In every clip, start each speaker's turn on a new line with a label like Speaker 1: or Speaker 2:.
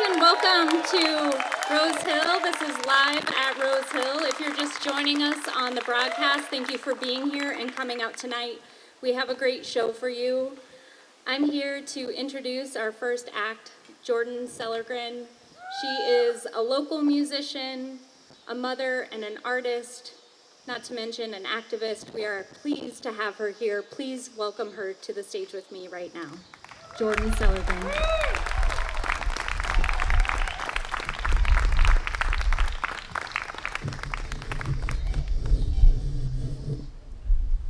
Speaker 1: and welcome to Rose Hill. This is live at Rose Hill. If you're just joining us on the broadcast, thank you for being here and coming out tonight. We have a great show for you. I'm here to introduce our first act, Jordan Sellergren. She is a local musician, a mother, and an artist, not to mention an activist. We are pleased to have her here. Please welcome her to the stage with me right now. Jordan Sellergren.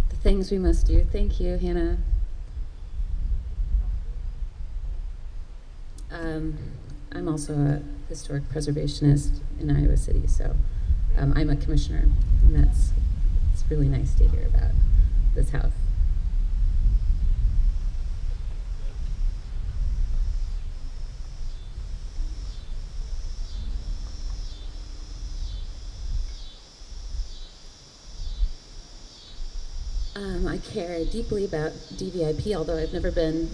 Speaker 1: The things we must do. Thank you, Hannah. I'm also a historic preservationist in Iowa City, so I'm a commissioner, and it's really nice to hear about this house. I care deeply about DVIP, although I've never been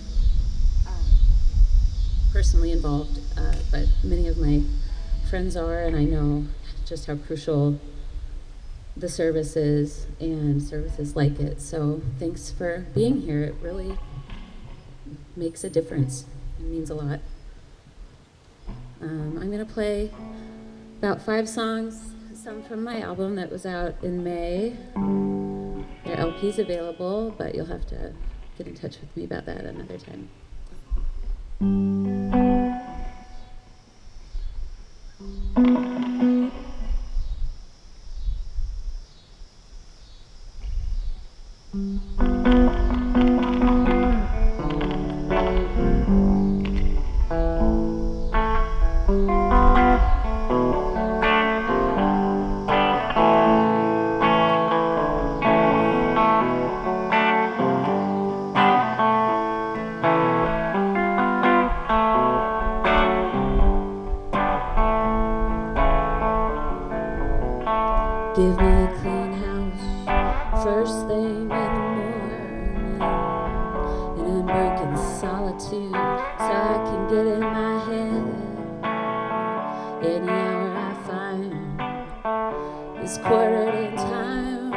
Speaker 1: personally involved, but many of my friends are, and I know just how crucial the service is and services like it. So thanks for being here. It really makes a difference. It means a lot. I'm going to play about 5 songs, some from my album that was out in May. Their LP's available, but you'll have to get in touch with me about that another time. Give me a clean house, first thing in the morning, and unbroken solitude, so I can get in my head. Any hour I find is quartered in time,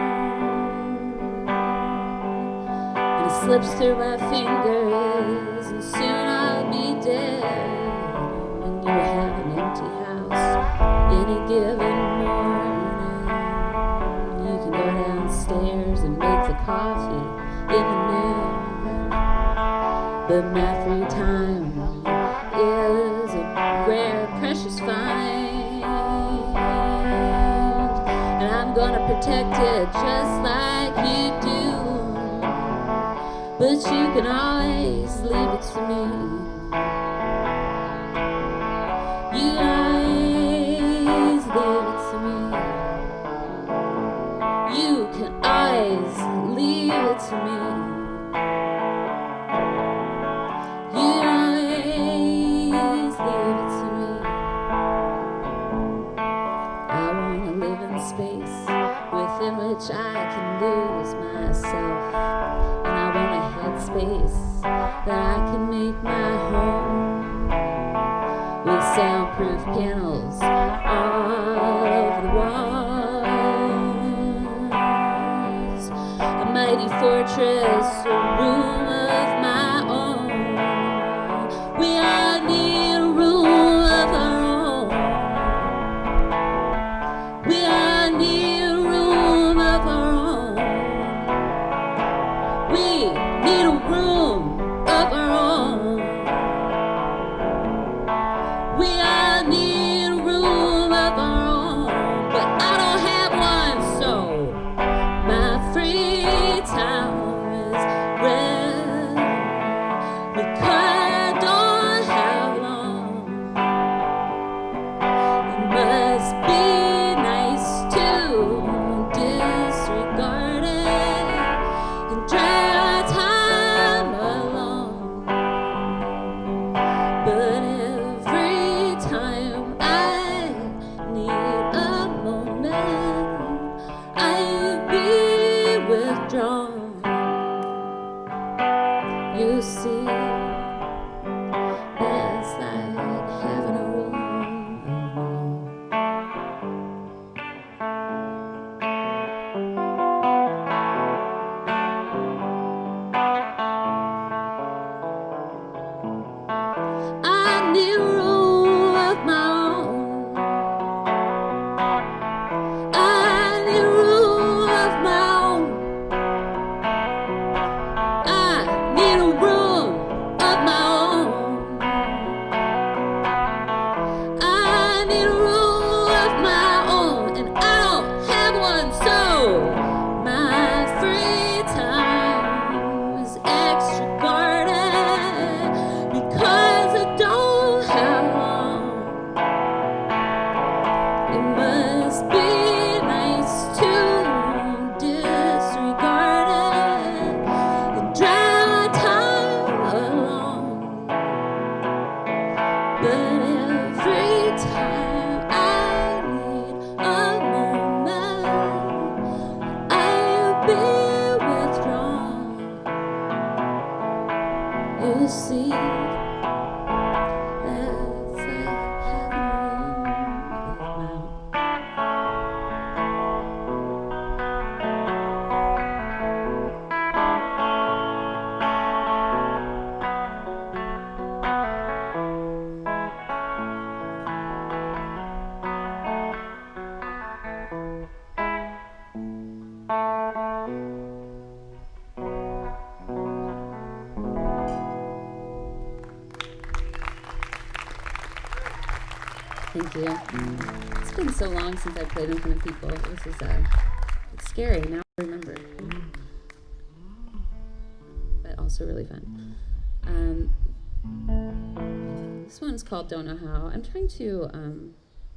Speaker 1: and it slips through my fingers, and soon I'll be dead. When you have an empty house, any given morning, go downstairs and make the coffee in the noon. But my free time is a rare, precious find, and I'm gonna protect it just like you do. But you can always leave it to me. You can always leave it to me. You can always leave it to me. You can always leave it to me. I want to live in space within which I can lose myself, and I want a headspace that I can make my home, with soundproof panels all over the wall. Mighty fortress, a room of my own. We all need a room of our own. We all need a room of our own. We need a room of our own. We all need a room of our own, but I don't have one, so my free time is red. But every time I need a moment, I'll be withdrawn. You see, that's like having a room. Thank you. It's been so long since I've played in front of people. This is it's scary now I remember, but also really fun. This one's called Don't Know How. I'm trying to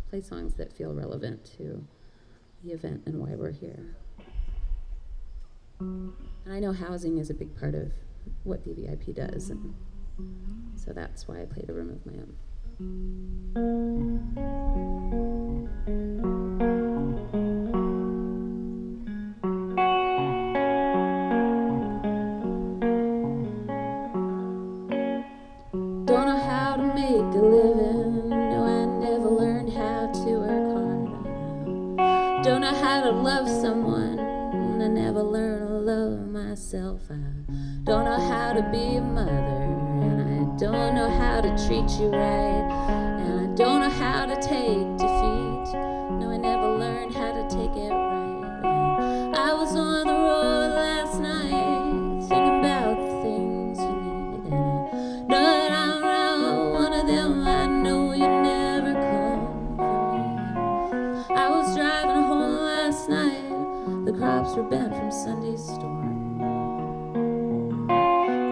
Speaker 1: play songs that feel relevant to the event and why we're here. And I know housing is a big part of what DVIP does, and so that's why I played a room of my own. Don't know how to make a living. No, I never learned how to work hard. Don't know how to love someone. I never learned to love myself. I don't know how to be a mother, and I don't know how to treat you right, and I don't know how to take defeat. No, I never learned how to take it right. And I was on the road last night, thinking about the things you need, and I know that I'm not one of them. I know you never come for me. I was driving home last night. The crops were bent from Sunday's storm.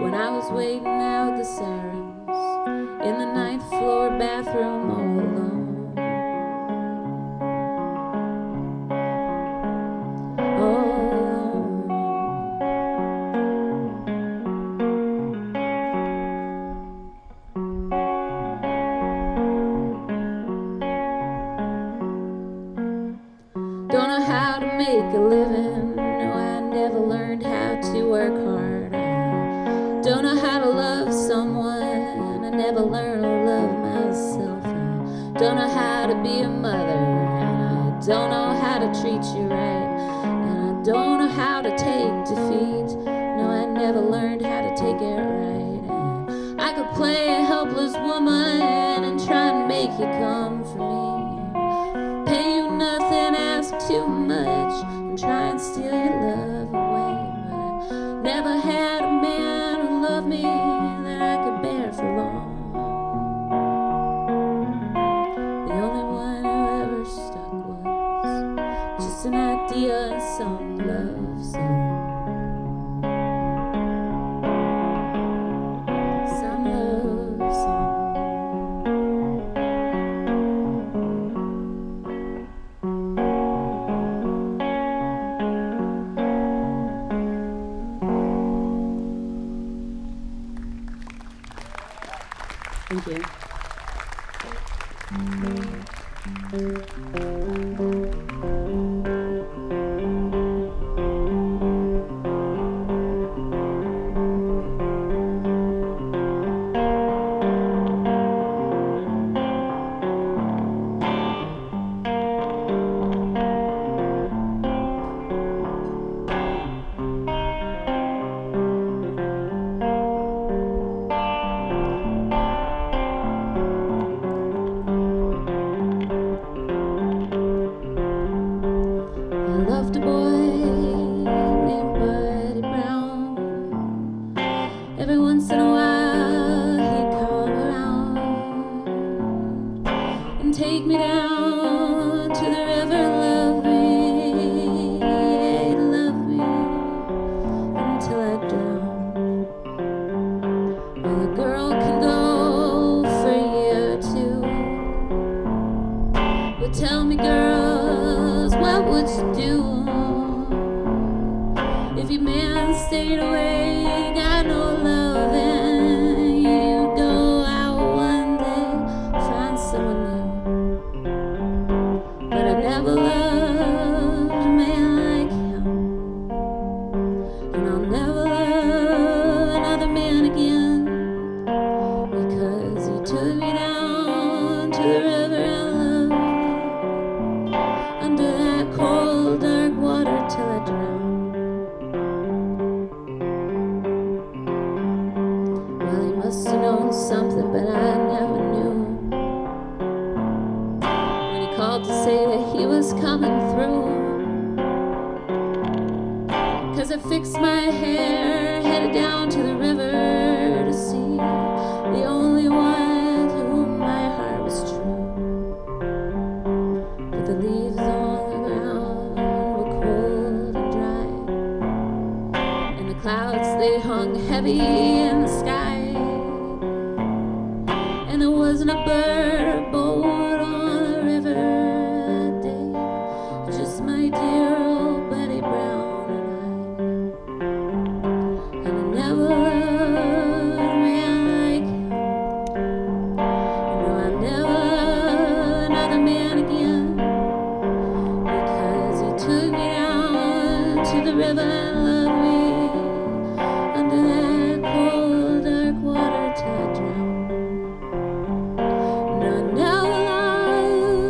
Speaker 1: When I was waiting out the sirens in the 9th floor bathroom all alone. All alone. Don't know how to make a living. No, I never learned how to work hard. I don't know how to love someone. I never learned to love myself. I don't know how to be a mother, and I don't know how to treat you right, and I don't know how to take defeat. No, I never learned how to take it right. And I could play a helpless woman and try and make you come for me. Pay you nothing, ask too much, and try and steal your love away. But I never had a man who loved me that I could bear for long. The only one who ever stuck was just an idea in some love song. Some love song. Thank you. Take me down to the river, love me, yeah, love me until I drown. Well, a girl can go for a year or two, but tell me, girls, what would you do if your man stayed away, got no love, and you go out one day took me down to the river and loved under that cold, dark water till I drowned. Well, he must have known something, but I never knew. When he called to say that he was coming through, 'cause I fixed my hair, headed down to the river to see the only one to whom my heart was true. But the leaves on the ground were cold and dry, and the clouds, they hung heavy in the sky, and there wasn't a bird or boat on the river that day, just my dear old Betty Brown and I. And I never loved a man like him. No, I never loved another man again, because he took me down to the river and loved me under that cold, dark water till I drowned. No, I never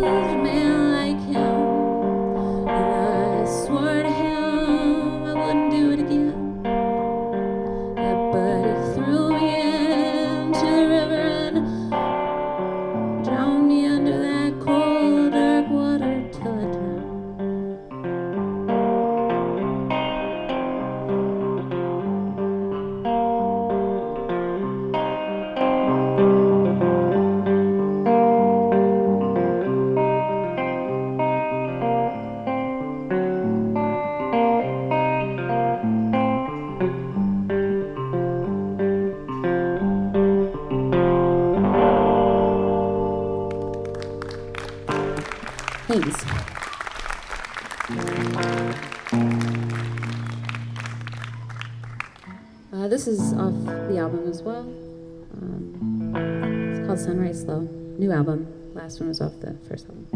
Speaker 1: loved a man like him, and I swore to him I wouldn't do it again. But he threw me into the river and drowned me under that cold, dark water till I drowned. Thanks. This is off the album as well. It's called Sunrise Slow. New album. Last one was off the first album.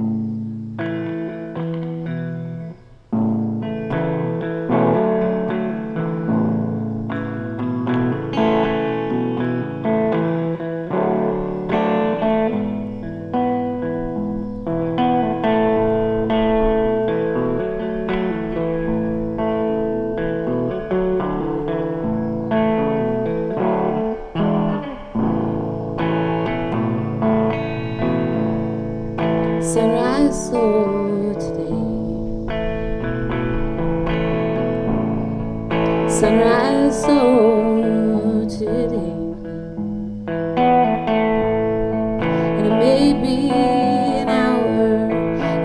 Speaker 1: Sunrise slow today. Sunrise slow today. And it may be an hour,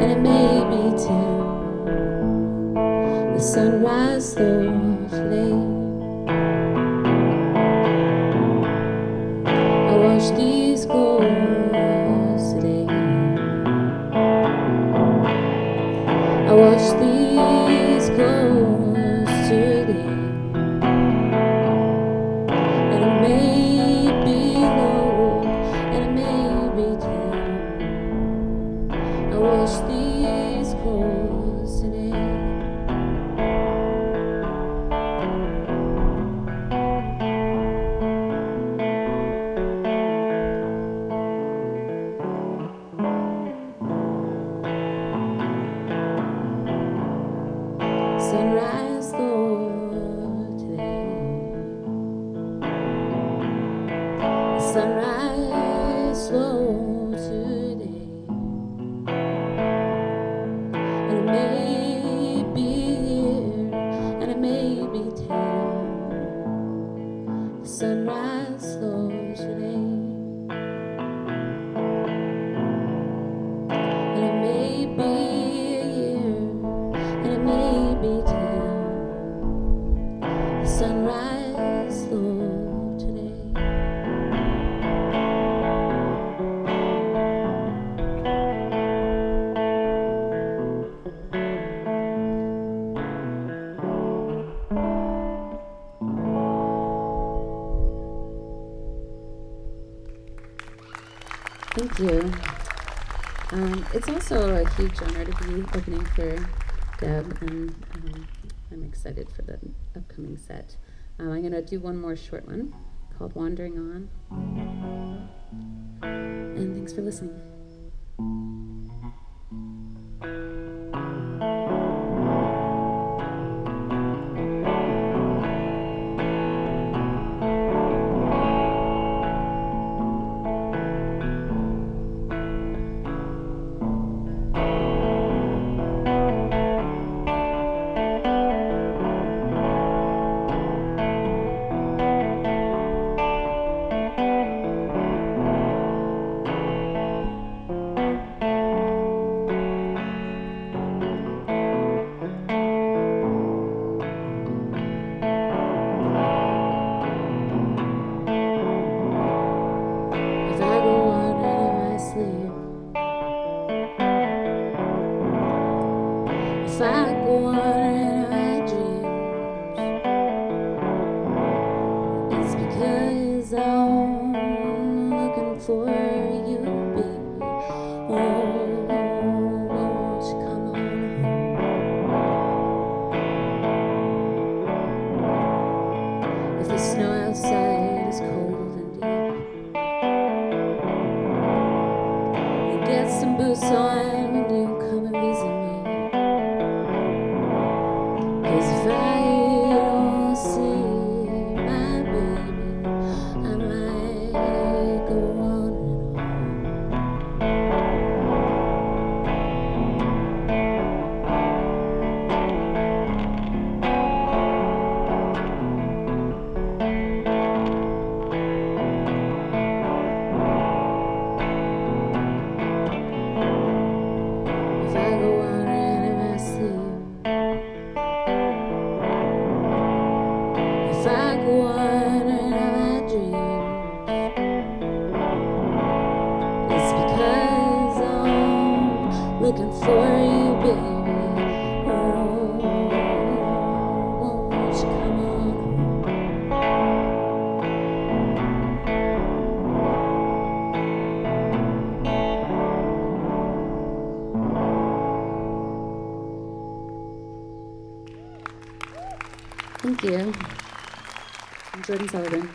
Speaker 1: and it may be 10. The sunrise slow today. I watch these clothes today. I wash these clothes today, and it may be low, and it may be down. I wash these clothes today. Sunrise slow today. Sunrise slow today. And it may be here, and it may be town. Sunrise slow today. And it may be a year, and it may be town. Sunrise slow today. Thank you. It's also a huge honor to be opening for Deb, and I'm excited for the upcoming set. I'm going to do one more short one called Wandering On. Thanks for listening. Thank you. I'm Sellergren.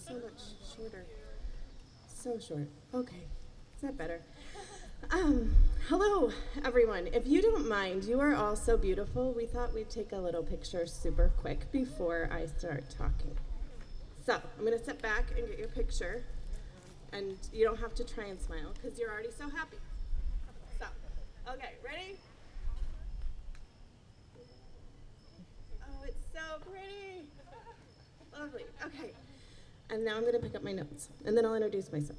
Speaker 1: So much shorter. So short. Okay. Is that better? Hello, everyone. If you don't mind, you are all so beautiful. We thought we'd take a little picture super quick before I start talking. So I'm going to sit back and get your picture. And you don't have to try and smile because you're already so happy. So, okay, ready? Oh, it's so pretty. Lovely. Okay. And now I'm going to pick up my notes, and then I'll introduce myself.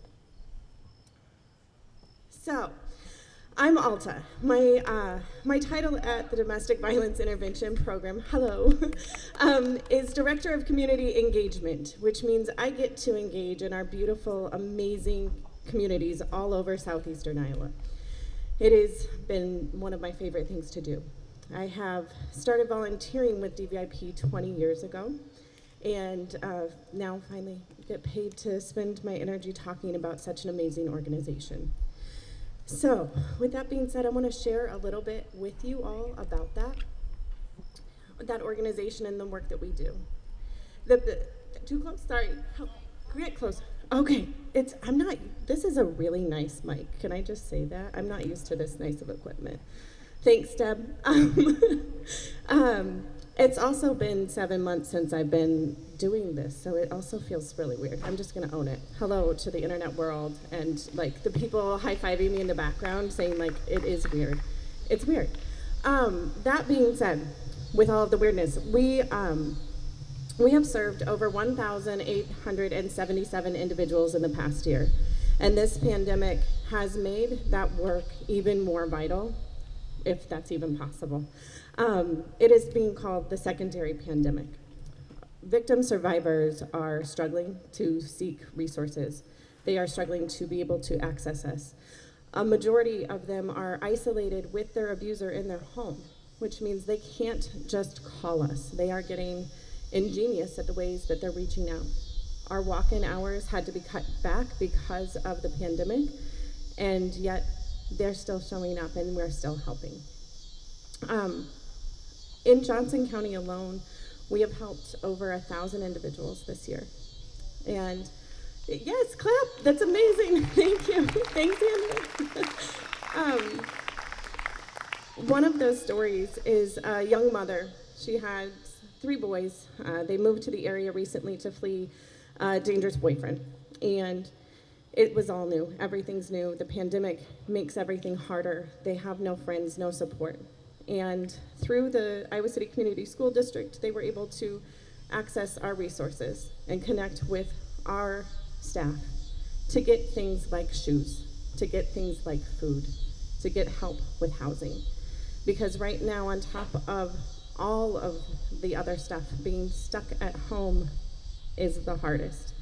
Speaker 1: So, I'm Alta. My title at the Domestic Violence Intervention Program, hello, is Director of Community Engagement, which means I get to engage in our beautiful, amazing communities all over southeastern Iowa. It has been one of my favorite things to do. I have started volunteering with DVIP 20 years ago, and now finally get paid to spend my energy talking about such an amazing organization. So, with that being said, I want to share a little bit with you all about that organization and the work that we do. Too close? Sorry. Get close. Okay. This is a really nice mic. Can I just say that? I'm not used to this nice of equipment. Thanks, Deb. It's also been 7 months since I've been doing this, so it also feels really weird. I'm just gonna own it. Hello to the internet world and like the people high-fiving me in the background saying like, it is weird. It's weird. That being said,
Speaker 2: with all of the weirdness, we have served over 1,877 individuals in the past year. And this pandemic has made that work even more vital, if that's even possible. It is being called the secondary pandemic. Victim survivors are struggling to seek resources. They are struggling to be able to access us. A majority of them are isolated with their abuser in their home, which means they can't just call us. They are getting ingenious at the ways that they're reaching out. Our walk-in hours had to be cut back because of the pandemic, and yet they're still showing up and we're still helping. In Johnson County alone, we have helped over 1,000 individuals this year. And yes, clap, that's amazing. Thank you. Thanks, Andrew. One of those stories is a young mother. She had 3 boys. They moved to the area recently to flee a dangerous boyfriend. And it was all new. Everything's new. The pandemic makes everything harder. They have no friends, no support. And through the Iowa City Community School District, they were able to access our resources and connect with our staff to get things like shoes, to get things like food, to get help with housing. Because right now, on top of all of the other stuff, being stuck at home is the hardest.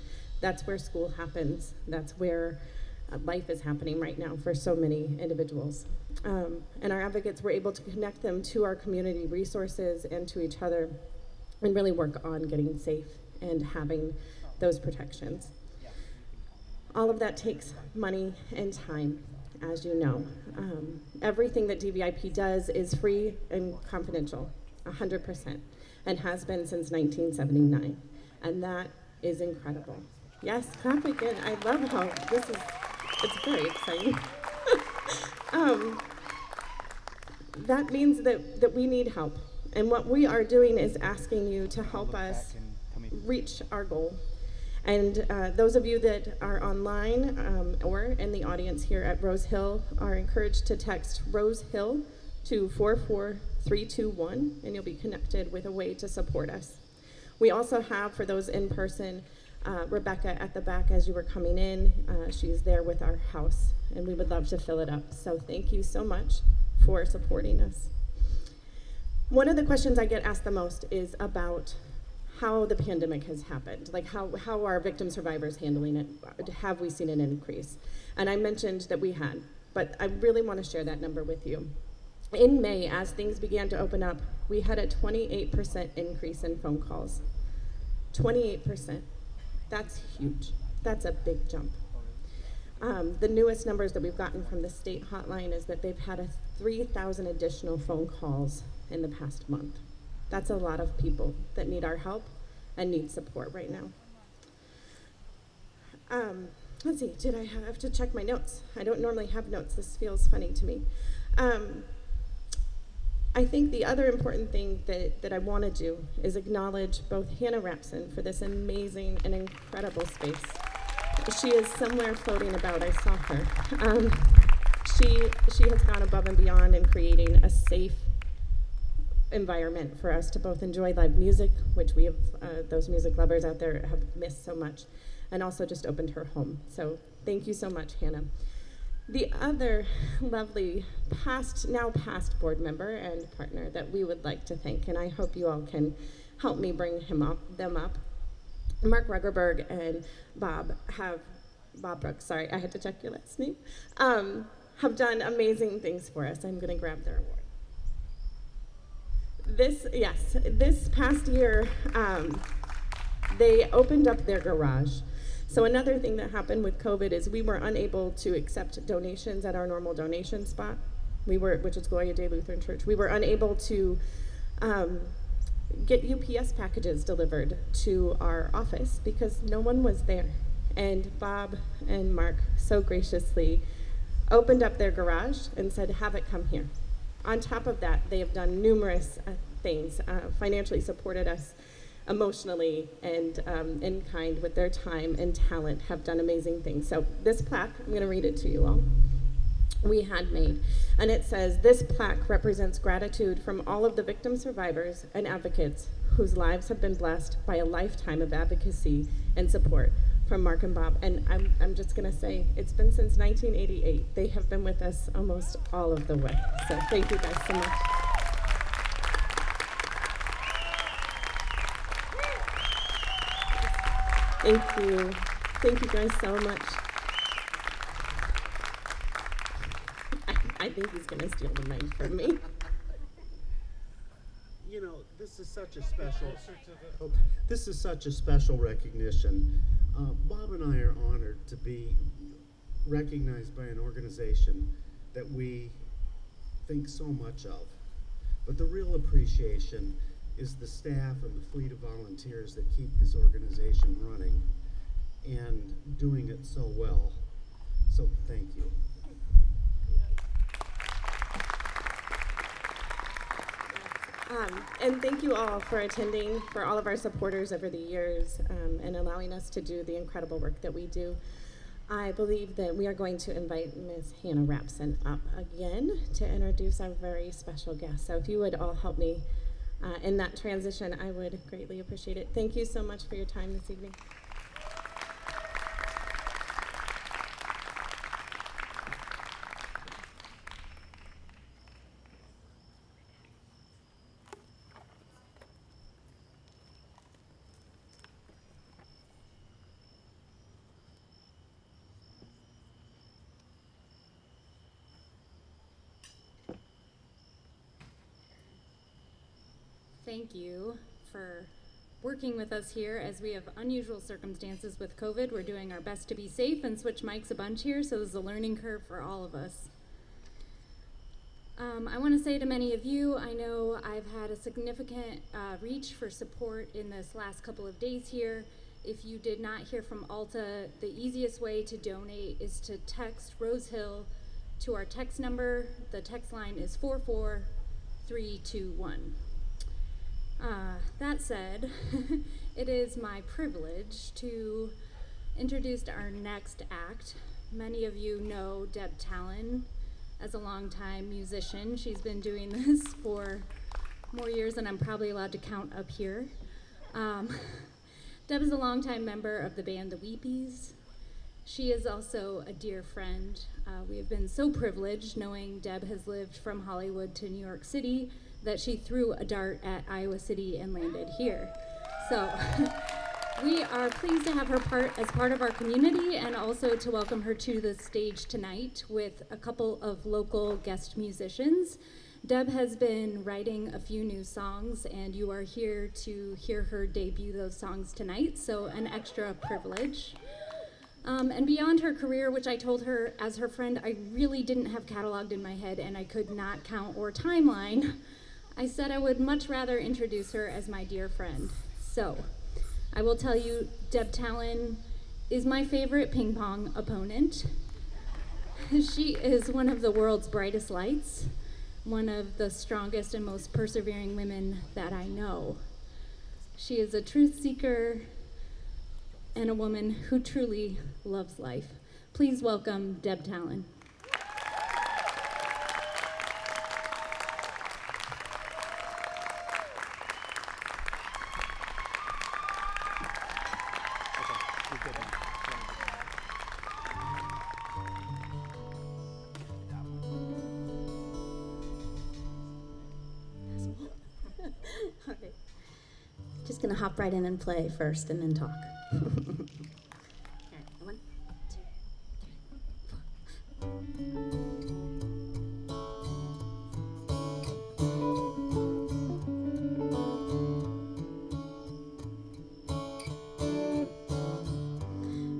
Speaker 2: That's where school happens. That's where life is happening right now for so many individuals. And our advocates were able to connect them to our community resources and to each other and really work on getting safe and having those protections. All of that takes money and time, as you know. Everything that DVIP does is free and confidential, 100%, and has been since 1979. And that is incredible. Yes, clap again. I love how it's very exciting. That means that we need help. And what we are doing is asking you to help us reach our goal. And those of you that are online or in the audience here at Rose Hill are encouraged to text Rose Hill to 44321, and you'll be connected with a way to support us. We also have, for those in person, Rebecca at the back as you were coming in. She's there with our house, and we would love to fill it up. So thank you so much for supporting us. One of the questions I get asked the most is about how the pandemic has happened. Like how are victim survivors handling it? Have we seen an increase? And I mentioned that we had, but I really want to share that number with you. In May, as things began to open up, we had a 28% increase in phone calls. 28%. That's huge. That's a big jump. The newest numbers that we've gotten from the state hotline is that they've had 3,000 additional phone calls in the past month. That's a lot of people that need our help and need support right now. Let's see, did I have to check my notes? I don't normally have notes. This feels funny to me. I think the other important thing that I want to do is acknowledge both Hannah Rapson for this amazing and incredible space. She is somewhere floating about. I saw her. She has gone above and beyond in creating a safe environment for us to both enjoy live music, which we have, those music lovers out there have missed so much, and also just opened her home. So thank you so much, Hannah. The other lovely now past board member and partner that we would like to thank, and I hope you all can help me bring them up. Mark Ruggerberg and Bob Brooks, sorry, I had to check your last name, have done amazing things for us. I'm gonna grab their award. This past year, they opened up their garage. So another thing that happened with COVID is we were unable to accept donations at our normal donation spot, which is Gloria Day Lutheran Church. We were unable to get UPS packages delivered to our office because no one was there. And Bob and Mark so graciously opened up their garage and said, have it come here. On top of that, they have done numerous things, financially supported us emotionally and in kind with their time and talent, have done amazing things. So this plaque, I'm gonna read it to you all. we had made. And it says, "This plaque represents gratitude from all of the victim survivors and advocates whose lives have been blessed by a lifetime of advocacy and support from Mark and Bob." And I'm just gonna say, it's been since 1988. They have been with us almost all of the way. So thank you guys so much. Thank you. Thank you guys so much. I think he's gonna steal the mic from me.
Speaker 3: You know, this is such a special recognition. Bob and I are honored to be recognized by an organization that we think so much of. But the real appreciation is the staff and the fleet of volunteers that keep this organization running and doing it so well. So thank you.
Speaker 2: And thank you all for attending, for all of our supporters over the years, and allowing us to do the incredible work that we do. I believe that we are going to invite Ms. Hannah Rapson up again to introduce our very special guest. So if you would all help me in that transition, I would greatly appreciate it. Thank you so much for your time this evening.
Speaker 1: Thank you for working with us here as we have unusual circumstances with COVID. We're doing our best to be safe and switch mics a bunch here, so there's a learning curve for all of us. I want to say to many of you, I know I've had a significant reach for support in this last couple of days here. If you did not hear from Alta, the easiest way to donate is to text Rose Hill to our text number. The text line is 44321. That said, it is my privilege to introduce our next act. Many of you know Deb Talan as a longtime musician. She's been doing this for more years than I'm probably allowed to count up here. Deb is a longtime member of the band The Weepies. She is also a dear friend. We have been so privileged knowing Deb has lived from Hollywood to New York City that she threw a dart at Iowa City and landed here. So we are pleased to have her as part of our community and also to welcome her to the stage tonight with a couple of local guest musicians. Deb has been writing a few new songs and you are here to hear her debut those songs tonight, so an extra privilege. And beyond her career, which I told her as her friend, I really didn't have cataloged in my head and I could not count or timeline, I said I would much rather introduce her as my dear friend. So I will tell you, Deb Talan is my favorite ping pong opponent. She is one of the world's brightest lights, one of the strongest and most persevering women that I know. She is a truth seeker and a woman who truly loves life. Please welcome Deb Talan.
Speaker 4: Okay. Just gonna hop right in and play first and then talk. All right, 1, 2, 3, 4.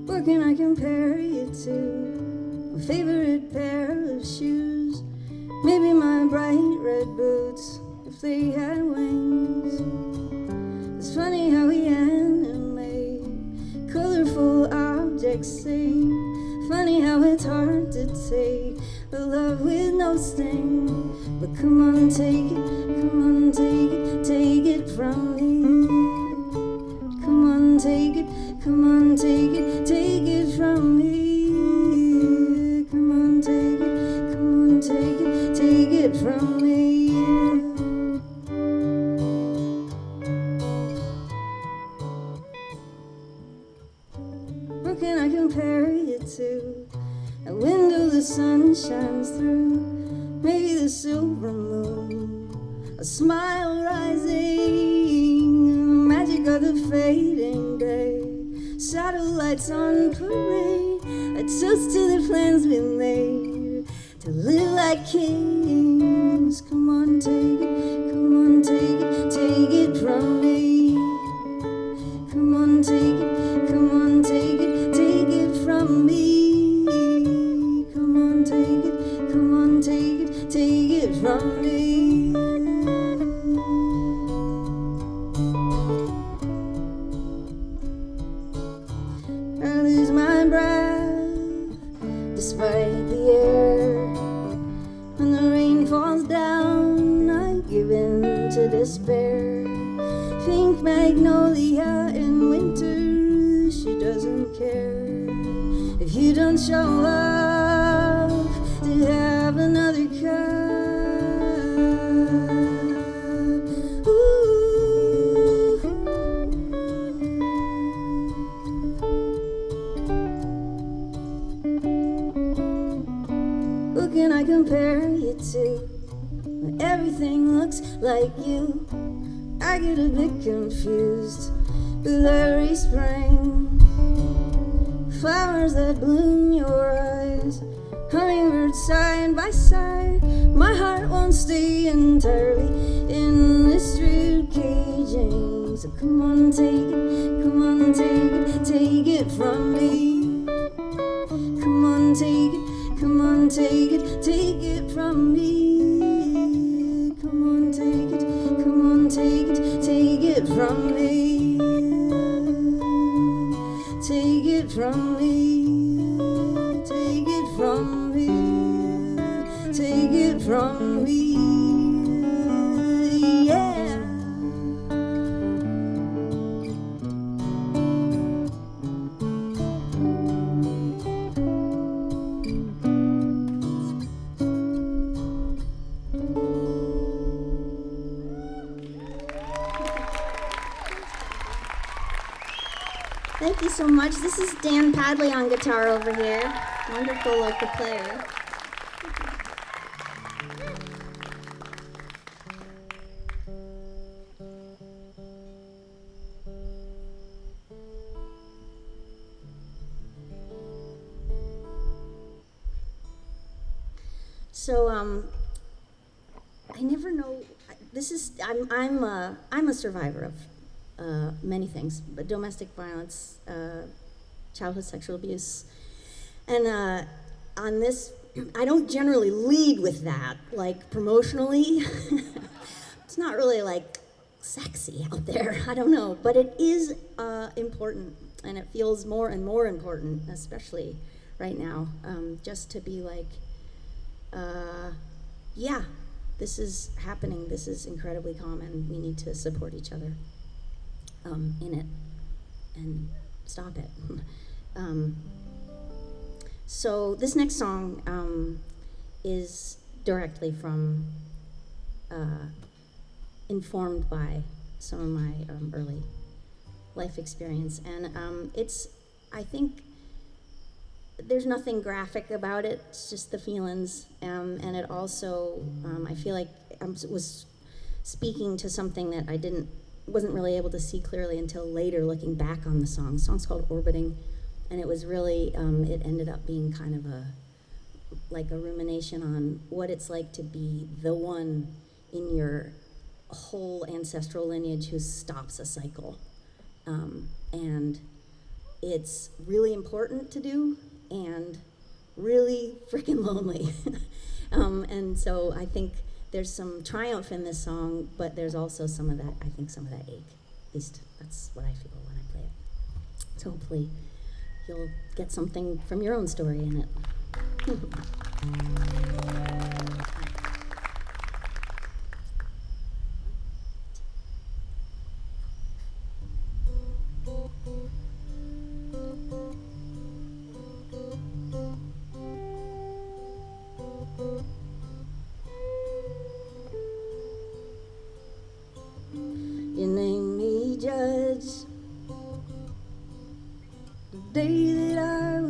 Speaker 4: What can I compare you to? My favorite pair of shoes, maybe my bright red boots if they had wings. It's funny how we animate colorful objects sing. Funny how it's hard to take a love with no sting. But come on, take it from me. Come on, take it from me. Come on, take compare you to a window the sun shines through, maybe the silver moon, a smile rising, the magic of the fading day, satellites on parade, a toast to the plans we made to live like kings. Come on, take it, come on, take it from me. Come on, take it, come on, take it from me. Come on, take it, come on, take it from me. I lose my breath despite the air. When the rain falls down, I give in to despair. Pink magnolia in winter, she doesn't care if you don't show up to have another cup. Ooh. Who can I compare you to when everything looks like you? I get a bit confused with every spring. Flowers that bloom your eyes, hummingbirds side by side. My heart won't stay entirely in this rude caging. So come on, take it, come on, take it from me. Come on, take it, come on, take it from me. Come on, take it, come on, take it from me. Take it from me. Take it from me. Take it from me. Yeah.
Speaker 5: Thank you so much. This is Dan Padley on guitar over here. Wonderful local player. So, I never know. I'm a survivor of many things, but domestic violence, childhood sexual abuse, and on this, I don't generally lead with that, like promotionally. It's not really like sexy out there. I don't know, but it is important, and it feels more and more important, especially right now, just to be like, yeah, this is happening. This is incredibly common. We need to support each other in it and stop it. So this next song is directly from, informed by some of my early life experience, and I think there's nothing graphic about it. It's just the feelings, and it also, I feel like I was speaking to something that I wasn't really able to see clearly until later, looking back on the song. The song's called Orbiting, and it was really, it ended up being kind of a rumination on what it's like to be the one in your whole ancestral lineage who stops a cycle. And it's really important to do, and really freaking lonely. And so I think there's some triumph in this song, but there's also some of that ache. At least that's what I feel when I play it. So hopefully you'll get something from your own story in it.
Speaker 4: You named me judge the day that I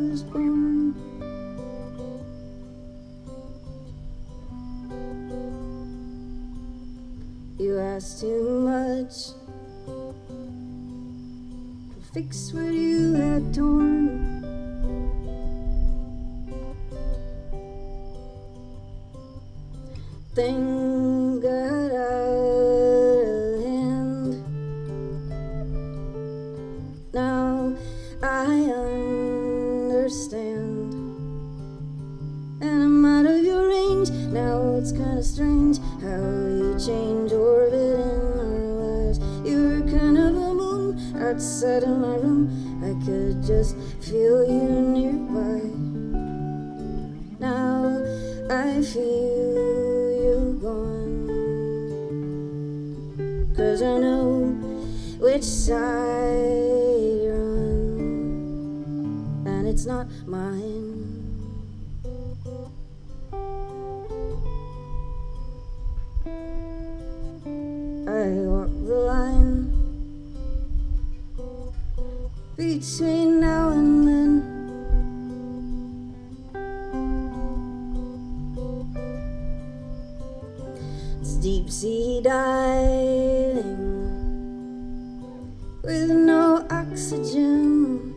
Speaker 4: was too much to fix what you had torn. Things got out of hand. Now I understand, and I'm out of your range. Now it's kinda strange how you change orbit in our lives. You were kind of a moon outside of my room. I could just feel you nearby. Now I feel you gone, 'cause I know which side you're on, and it's not mine. I walk the line between now and then. It's deep sea diving with no oxygen.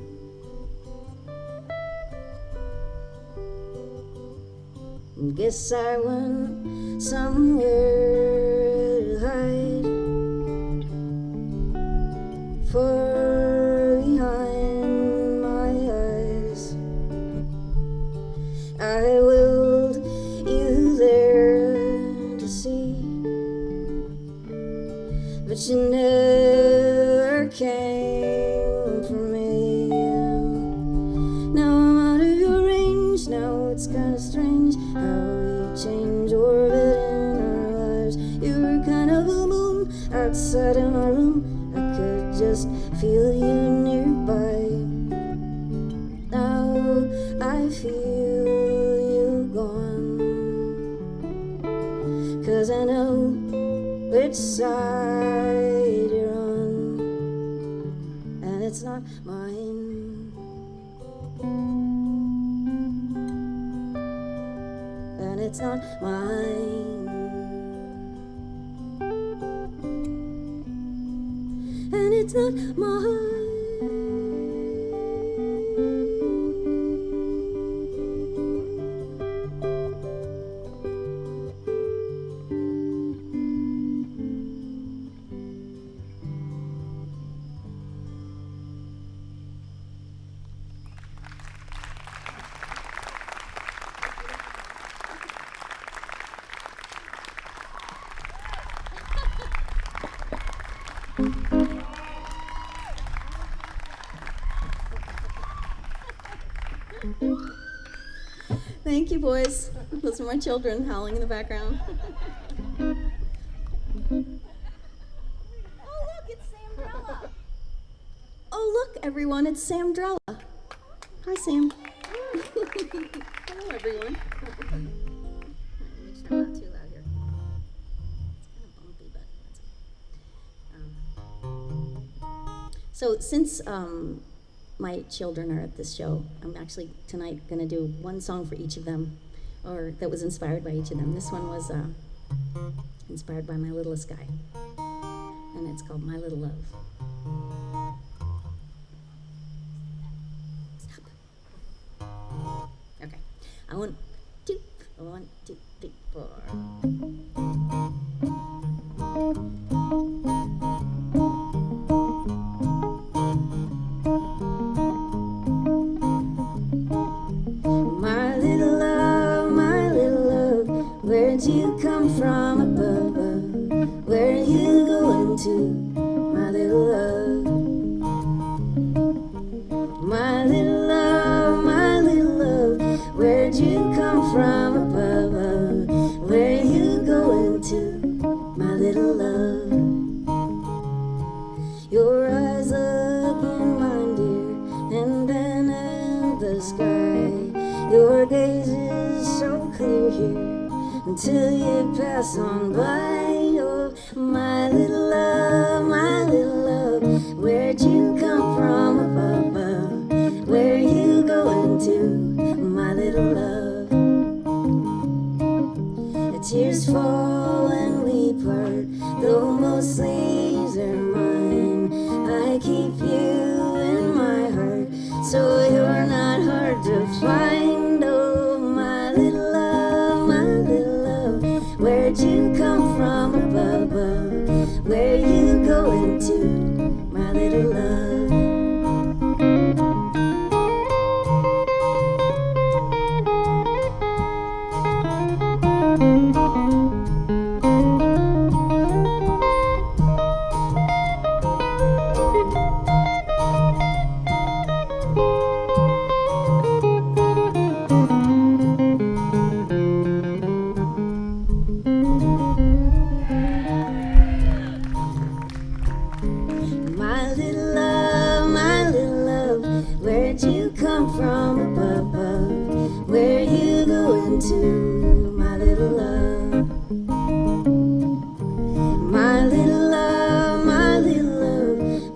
Speaker 4: Guess I went somewhere to hide, for behind my eyes I willed you there to see, but you never came for me. Now I'm out of your range. Now it's kinda strange how we change orbit in our lives. You were kind of a moon outside of my room. I could just feel you nearby. Now I feel you gone, 'cause I know which side you're on, and it's not mine. And it's not mine. And it's not mine. Thank you, boys. Those are my children howling in the background. Oh, look, it's Samdrella. Oh, look, everyone, it's Samdrella. Hi, Sam. Hello, everyone. Make sure I'm not too loud here. It's kind of bumpy, but that's okay. So since my children are at this show, I'm actually tonight going to do one song for each of them, or that was inspired by each of them. This one was inspired by my littlest guy, and it's called My Little Love. Stop. Okay. One, two, 3, 4. Where'd you come from above? Where are you going to, my little love? My little love, my little love. Where'd you come from above? Where are you going to, my little love? Your eyes look in mine, dear, and then in the sky. Your gaze is so clear here until you pass on by. Oh, my little love, my little love. Where'd you come from above? Where are you going to, my little love? The tears fall when we part, though most my little love, where'd you come from up above? Where you going to, my little love? My little love,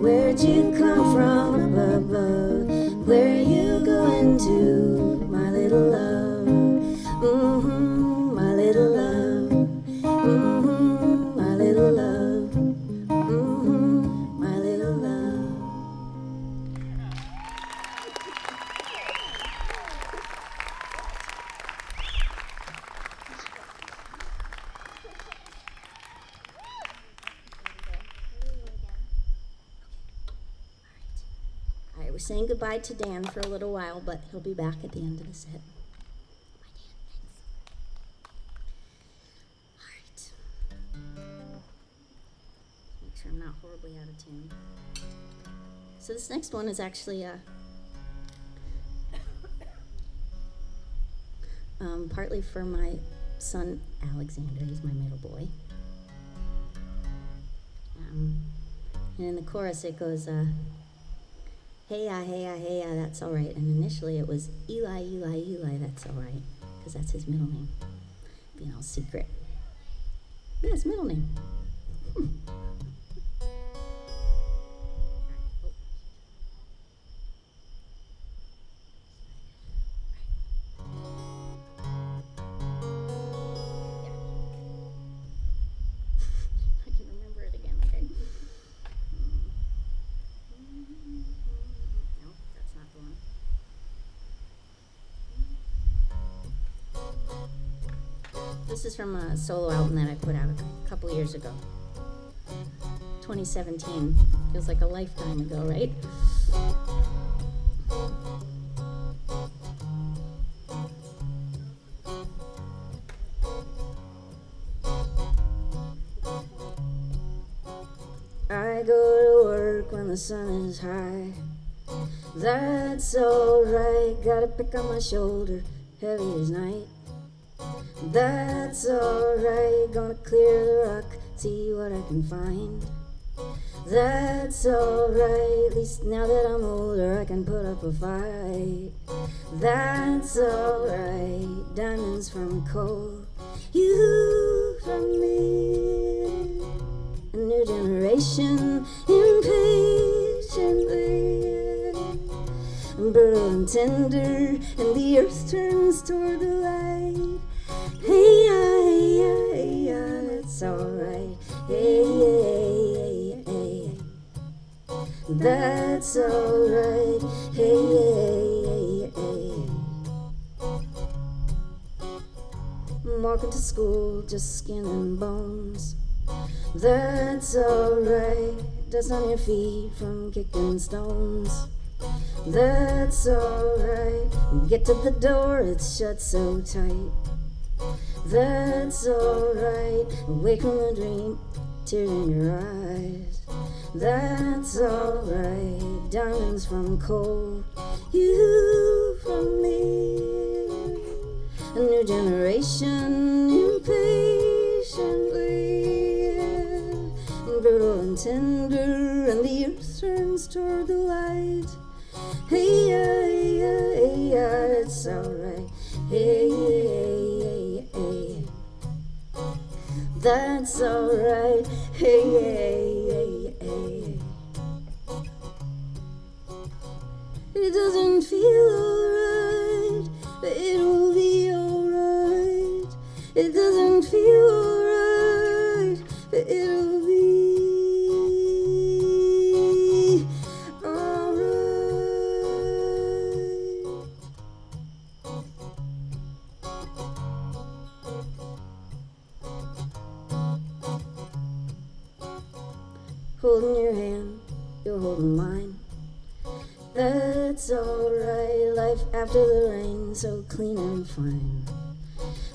Speaker 4: where'd you come from up above? Where you going to, my little love? My little love. My little love. My little love.
Speaker 5: All right, we're saying goodbye to Dan for a little while, but he'll be back at the end of the set. Bye, Dan. Thanks. All right. Make sure I'm not horribly out of tune. So this next one is actually partly for my son Alexander. He's my middle boy. And in the chorus it goes, hey, that's all right. And initially it was Eli, that's all right, because that's his middle name, being all secret. Yeah, his middle name. I can remember it again, okay. No, that's not the one. This is from a solo album that I put out a couple years ago. 2017. Feels like a lifetime ago, right?
Speaker 4: I go to work when the sun is high. That's alright. Got a pick on my shoulder, heavy as night. That's alright. Gonna clear the rock, see what I can find. That's alright. At least now that I'm older, I can put up a fight. That's alright. Diamonds from coal, you from me. A new generation, impatiently brutal and tender, and the earth turns toward the light. Hey, it's alright. Hey, that's alright. Hey. I'm walking to school, just skin and bones. That's alright. Dust on your feet from kicking stones. That's alright. Get to the door, it's shut so tight. That's alright. Awake from a dream, tears in your eyes. That's alright. Diamonds from coal, you from me. A new generation, impatiently brutal and tender, and the earth turns toward the light. Hey, it's alright. Hey, that's alright. Hey. It doesn't feel alright, but it'll be alright. It doesn't feel alright, but it'll be holding your hand, you're holding mine. That's alright. Life after the rain, so clean and fine.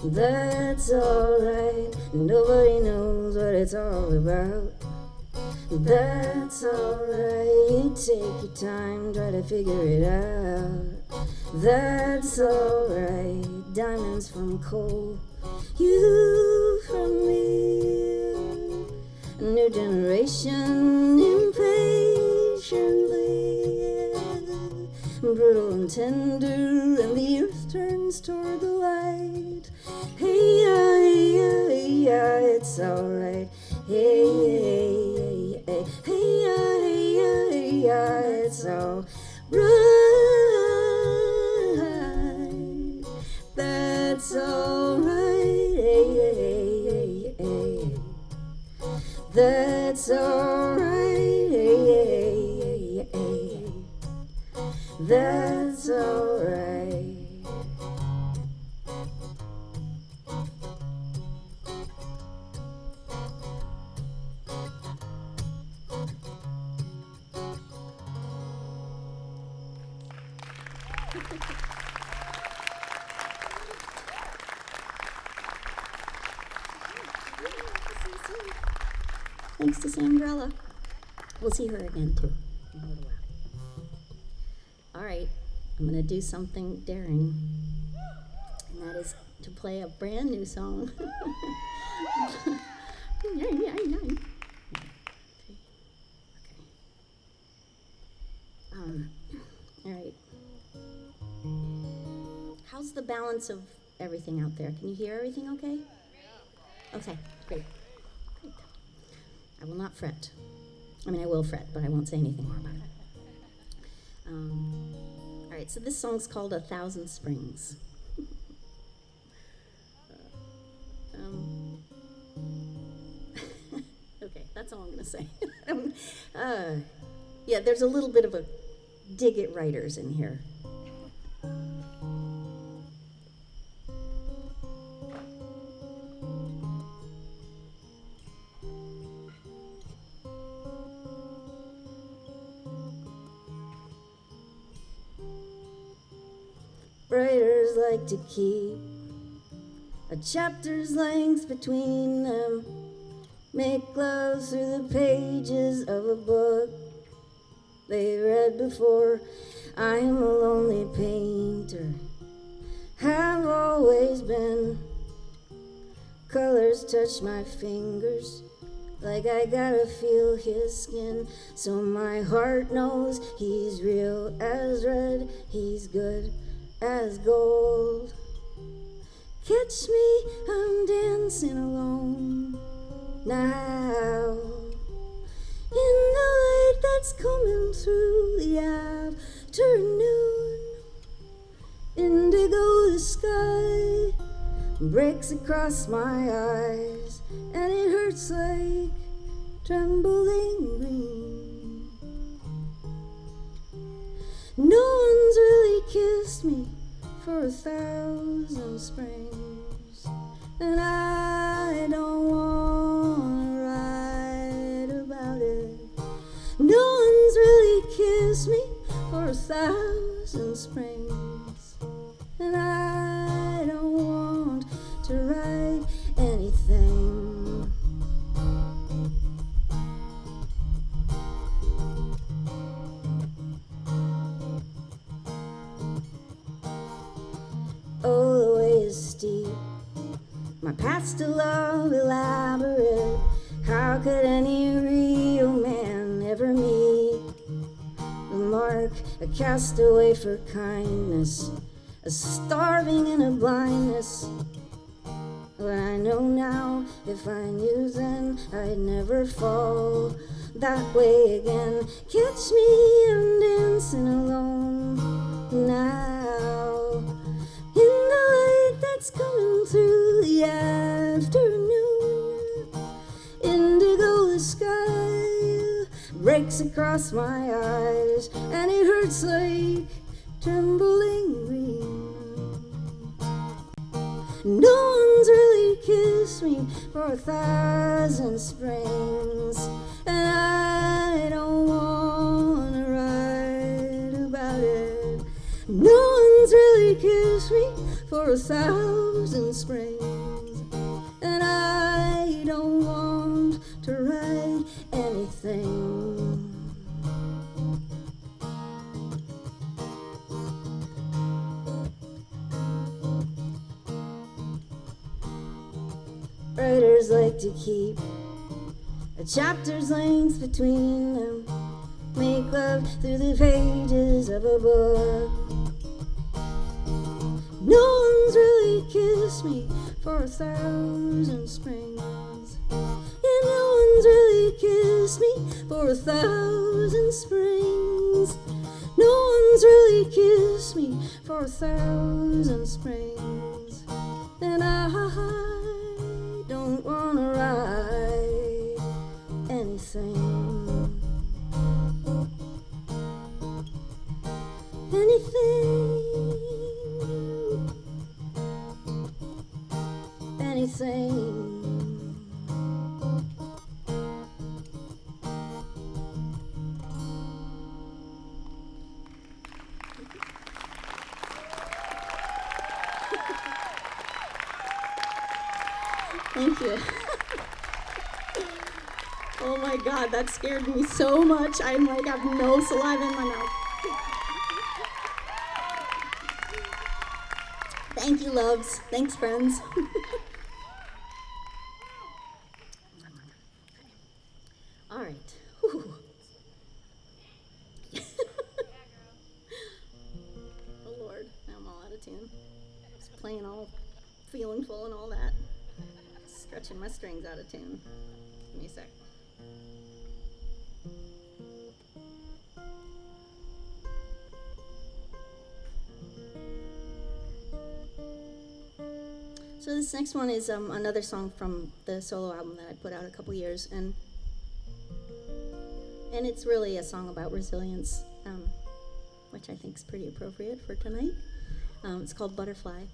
Speaker 4: That's alright. Nobody knows what it's all about. That's alright. You take your time, try to figure it out. That's alright. Diamonds from coal, you from me. A new generation, impatiently brutal and tender, and the earth turns toward the light. Hey, yeah, hey, yeah, hey, yeah, it's alright. Hey, hey, hey, hey, yeah, hey, yeah, hey, yeah, it's alright. That's alright. Hey, hey, hey, hey. That's alright. Hey, hey, hey, hey. That's alright.
Speaker 5: Thanks to Sandrella. We'll see her again too in a little while. All right, I'm gonna do something daring, and that is to play a brand new song. All right. How's the balance of everything out there? Can you hear everything okay? Okay, great. Great. I will not fret. I mean, I will fret, but I won't say anything more about it. All right, so this song's called 1,000 Springs. Okay, that's all I'm going to say. Yeah, there's a little bit of a dig at writers in here.
Speaker 4: Writers like to keep a chapter's length between them, make love through the pages of a book they read before. I'm a lonely painter, have always been. Colors touch my fingers like I gotta feel his skin, so my heart knows he's real as red, he's good as gold. Catch me, I'm dancing alone now, in the light that's coming through the afternoon. Indigo the sky breaks across my eyes, and it hurts like trembling green. No one's really kissed me for 1,000 springs, and I don't wanna write about it. No one's really kissed me for 1,000 springs, and I don't want to write anything. Oh, the way is steep, my path's to love elaborate. How could any real man ever meet the mark? A castaway for kindness, a starving in a blindness. But I know now, if I knew then, I'd never fall that way again. Catch me, I'm dancing alone now, in the light that's coming through the afternoon. Indigo the sky breaks across my eyes, and it hurts like trembling green. No one's really kissed me for 1,000 springs, and I don't wanna write about it. No one's really kissed me for 1,000 springs, and I don't want to write anything. Writers like to keep a chapter's length between them, make love dive through the pages of a book. No one's really kissed me for 1,000 springs. Yeah, no one's really kissed me for 1,000 springs. No one's really kissed me for 1,000 springs. And I don't wanna write anything. Anything. Anything.
Speaker 2: Thank you. Oh my God, that scared me so much. I'm like, I have no saliva in my mouth. Thank you, loves. Thanks, friends.
Speaker 5: All right. Whew.
Speaker 2: Oh Lord, now I'm all out of tune. Just playing all feeling full and all that. Stretching my strings out of tune. Give me a sec. So this next one is another song from the solo album that I put out a couple years, and it's really a song about resilience, which I think is pretty appropriate for tonight. It's called Butterfly.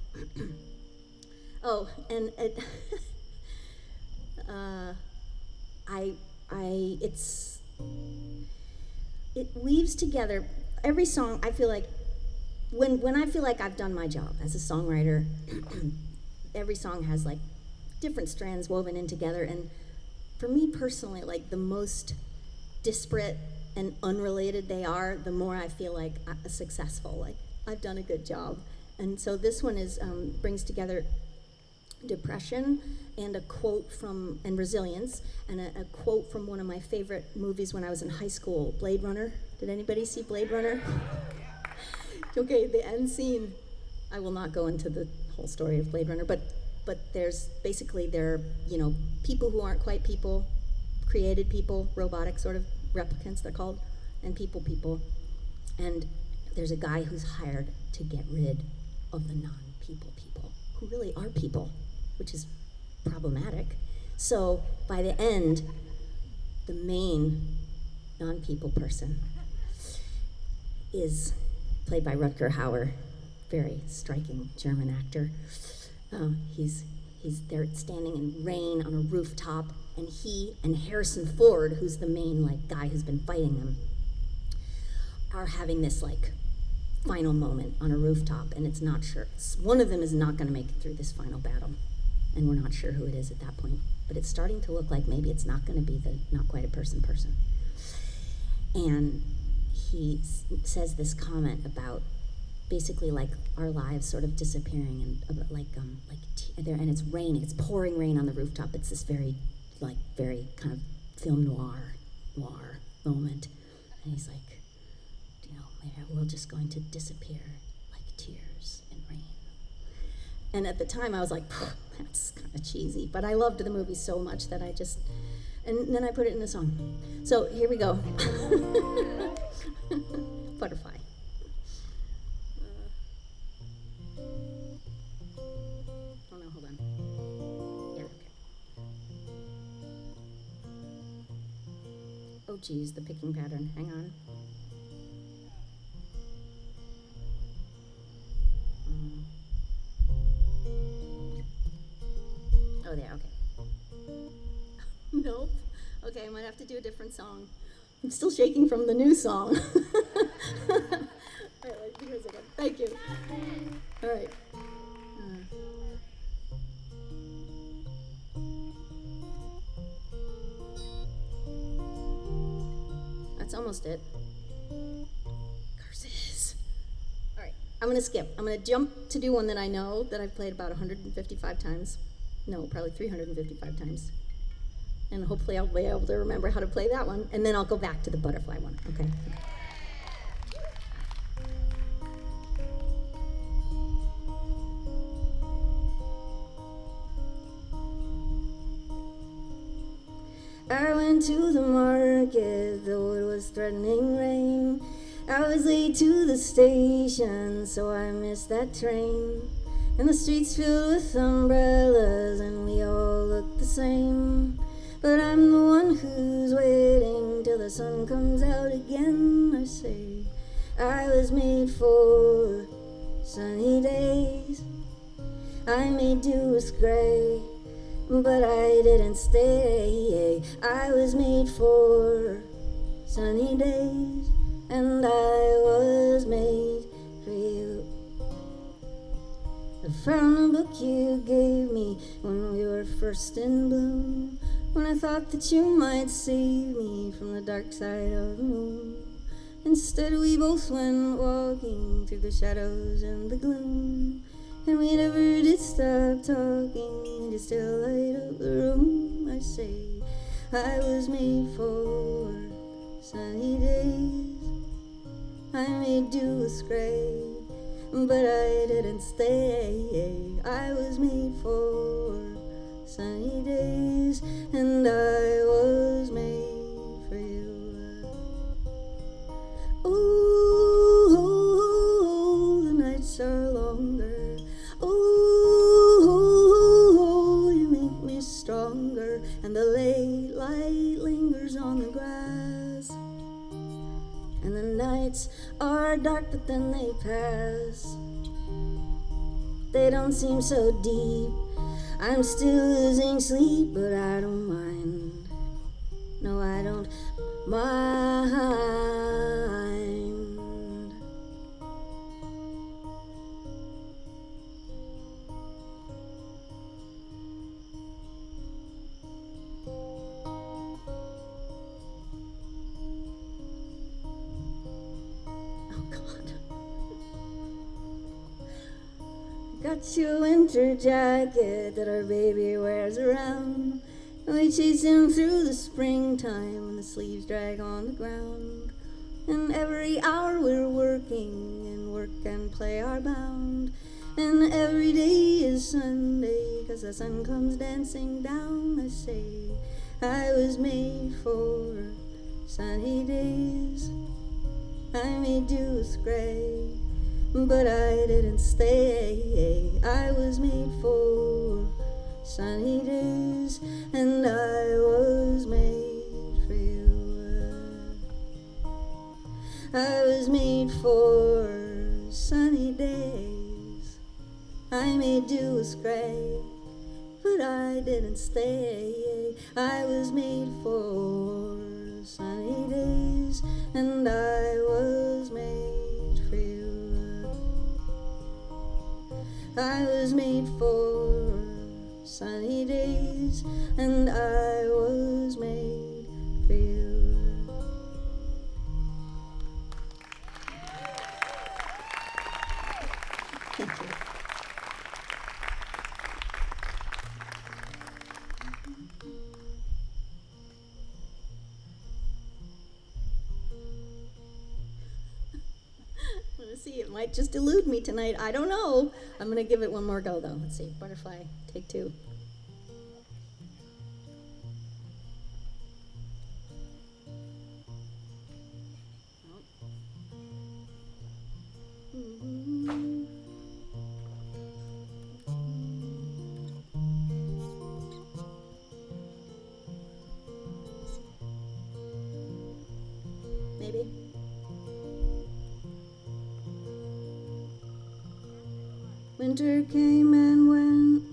Speaker 2: Oh, and it, it weaves together every song. I feel like when I feel like I've done my job as a songwriter, every song has like different strands woven in together. And for me personally, like the most disparate and unrelated they are, the more I feel like I'm successful, like I've done a good job. And so this one is brings together depression and a quote from, and resilience, and a quote from one of my favorite movies when I was in high school, Blade Runner. Did anybody see Blade Runner? Okay, the end scene, I will not go into the whole story of Blade Runner, but there's basically there, you know, people who aren't quite people, created people, robotic sort of replicants they're called, and people. And there's a guy who's hired to get rid of the non-people people, who really are people, which is problematic. So by the end, the main non-people person is played by Rutger Hauer, very striking German actor. He's there standing in rain on a rooftop, and he and Harrison Ford, who's the main like guy who's been fighting them, are having this like final moment on a rooftop, and it's not sure. One of them is not going to make it through this final battle, and we're not sure who it is at that point. But it's starting to look like maybe it's not going to be the not quite a person. And he says this comment about basically like our lives sort of disappearing, and about there, and it's raining. It's pouring rain on the rooftop. It's this very kind of film noir moment, and he's like, we're just going to disappear like tears in rain. And at the time I was like, that's kind of cheesy, but I loved the movie so much that and then I put it in a song. So here we go. Butterfly. Oh no, hold on. Yeah, okay. Oh geez, the picking pattern, hang on. Oh, there, okay. Nope. Okay, I might have to do a different song. I'm still shaking from the new song. All right, let's do this again. Thank you. All right. That's almost it. Curses. All right, I'm gonna skip. I'm gonna jump to do one that I know that I've played about 155 times. No, probably 355 times. And hopefully I'll be able to remember how to play that one, and then I'll go back to the butterfly one, okay?
Speaker 4: to the market, though it was threatening rain. I was late to the station, so I missed that train. And the streets filled with umbrellas, and we all look the same. But I'm the one who's waiting till the sun comes out again. I say I was made for sunny days. I may do with gray, but I didn't stay. I was made for sunny days, and I was made for you. I found the book you gave me when we were first in bloom, when I thought that you might save me from the dark side of the moon. Instead we both went walking through the shadows and the gloom, and we never did stop talking, and you still light up the room. I say I was made for sunny days. I made do with gray, but I didn't stay. I was made for sunny days, and I was made for you. Ooh, the nights are longer. Ooh, you make me stronger, and the late light lingers on the grass. And the nights are dark, but then they pass. They don't seem so deep. I'm still losing sleep, but I don't mind. No, I don't mind. Got you a winter jacket that our baby wears around, and we chase him through the springtime when the sleeves drag on the ground. And every hour we're working, and work and play are bound. And every day is Sunday, 'cause the sun comes dancing down. I say I was made for sunny days. I may do with gray, but I didn't stay. I was made for sunny days, and I was made for you. I was made for sunny days. I may do with gray, but I didn't stay. I was made for sunny days, and I was made for you. I was made for sunny days, and I was made for you. Thank you. See, it might just elude me tonight. I don't know. I'm going to give it one more go, though. Let's see. Butterfly, take two. Maybe. Winter came and went.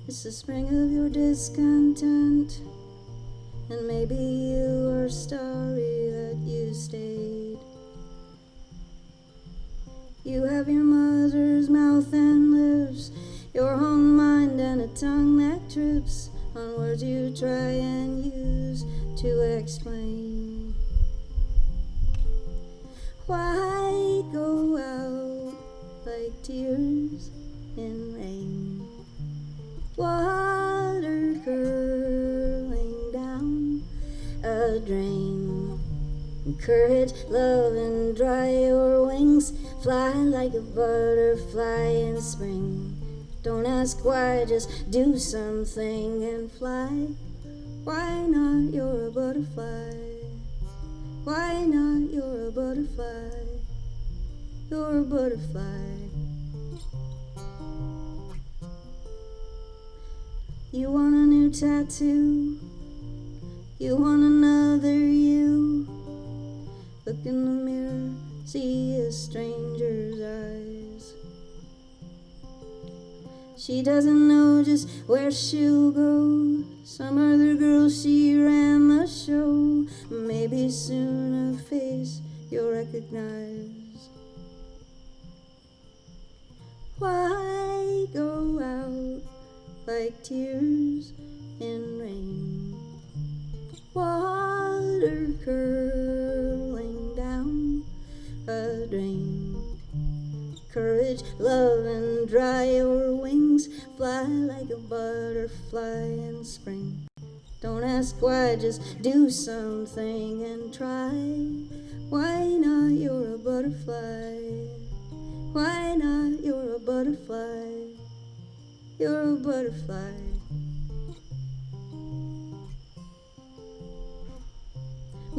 Speaker 4: It's the spring of your discontent. And maybe you are sorry that you stayed. You have your mother's mouth and lips, your own mind and a tongue that trips on words you try and use to explain. Why go out like tears in rain? Water curling down a drain. Courage, love, and dry your wings. Fly like a butterfly in spring. Don't ask why, just do something and fly. Why not? You're a butterfly. Why not? You're a butterfly. You're a butterfly. You want a new tattoo? You want another you? Look in the mirror, see a stranger's eyes. She doesn't know just where she'll go. Some other girl, she ran the show. Maybe soon a face you'll recognize. Why go out like tears in rain? Water curling down a drain. Courage, love, and dry your wings. Fly like a butterfly in spring. Don't ask why, just do something and try. Why not? You're a butterfly. Why not? You're a butterfly. You're a butterfly.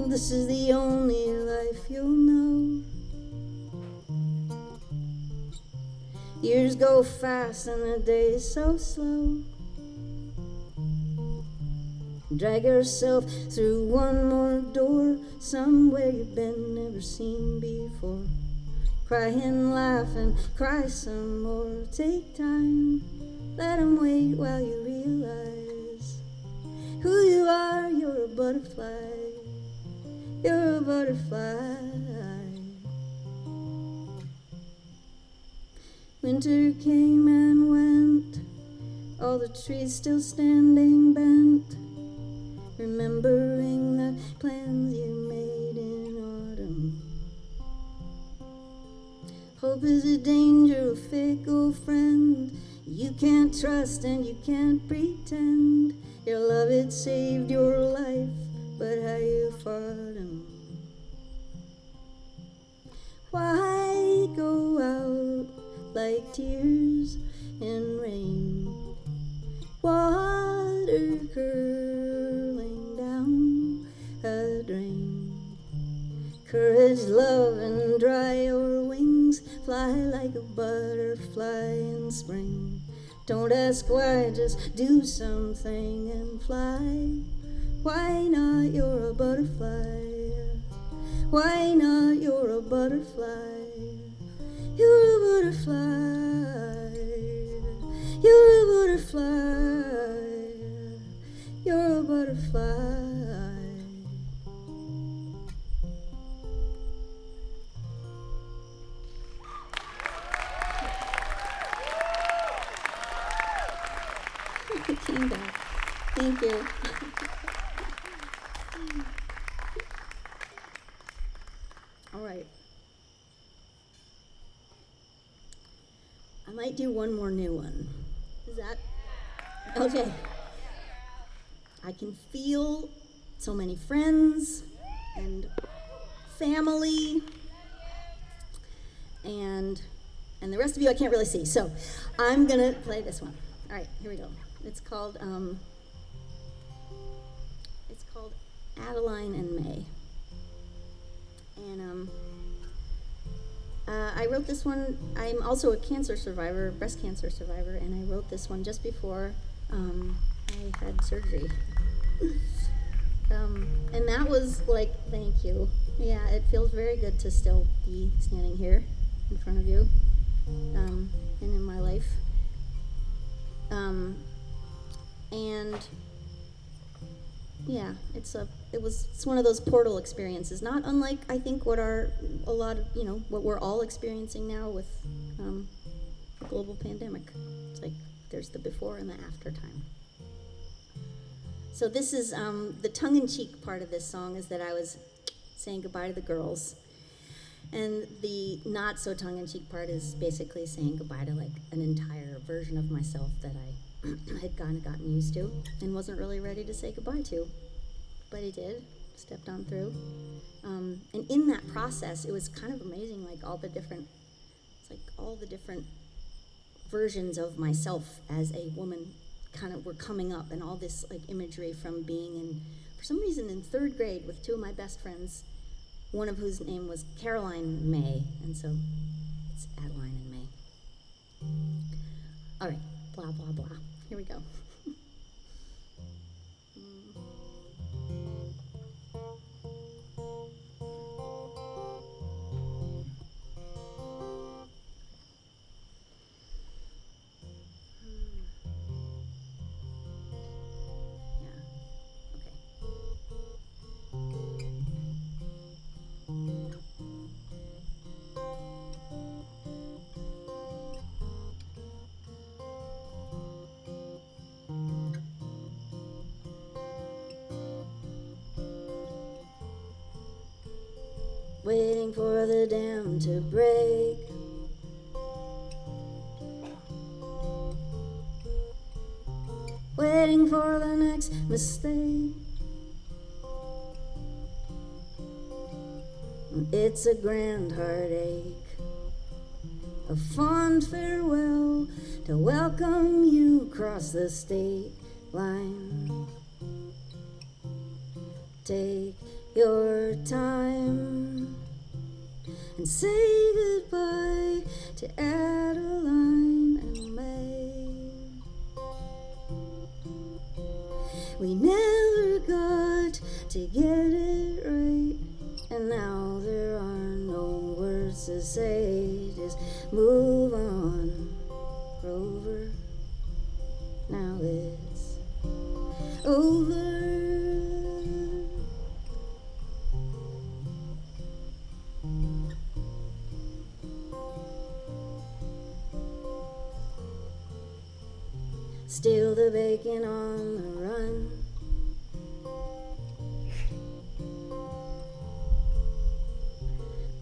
Speaker 4: This is the only life you'll know. Years go fast and the days so slow. Drag yourself through one more door, somewhere you've been never seen before. Cry and laugh and cry some more. Take time, let 'em wait while you realize who you are. You're a butterfly. You're a butterfly. Winter came and went, all the trees still standing bent, remembering the plans you made in autumn. Hope is a danger, a fickle friend. You can't trust and you can't pretend. Your love, it saved your life, but how you fought him. Why go out like tears in rain? Water curling down a drain. Courage, love, and dry your wings. Fly like a butterfly in spring. Don't ask why, just do something and fly. Why not? You're a butterfly. Why not? You're a butterfly. You're a butterfly. You're a butterfly. You're a butterfly. It came back. Thank you. All right. I might do one more new one. Is that okay? I can feel so many friends and family and the rest of you I can't really see. So I'm gonna play this one. All right, here we go. It's called Adeline and May. And I wrote this one. I'm also a cancer survivor, breast cancer survivor, and I wrote this one just before I had surgery. And that was like, thank you. Yeah, it feels very good to still be standing here in front of you and in my life. And yeah, it's one of those portal experiences, not unlike I think what we're all experiencing now with the global pandemic. It's like there's the before and the after time. So this is the tongue-in-cheek part of this song is that I was saying goodbye to the girls, and the not so tongue-in-cheek part is basically saying goodbye to like an entire version of myself that I had kind of gotten used to and wasn't really ready to say goodbye to, but I did, stepped on through. And in that process, it was kind of amazing, like all the different versions of myself as a woman
Speaker 5: kind of were coming up, and all this like imagery from being in, for some reason, in 3rd grade with 2 of my best friends, one of whose name was Caroline May, and so it's Adeline and May. All right, blah, blah, blah. Here we go. Waiting for the dam to break, waiting for the next mistake. It's a grand heartache, a fond farewell to welcome you across the state line. Take your time and say goodbye to Adeline and May. We never got to get it right, and now there are no words to say. Just move on, Rover. Now it's over. Steal the bacon on the run.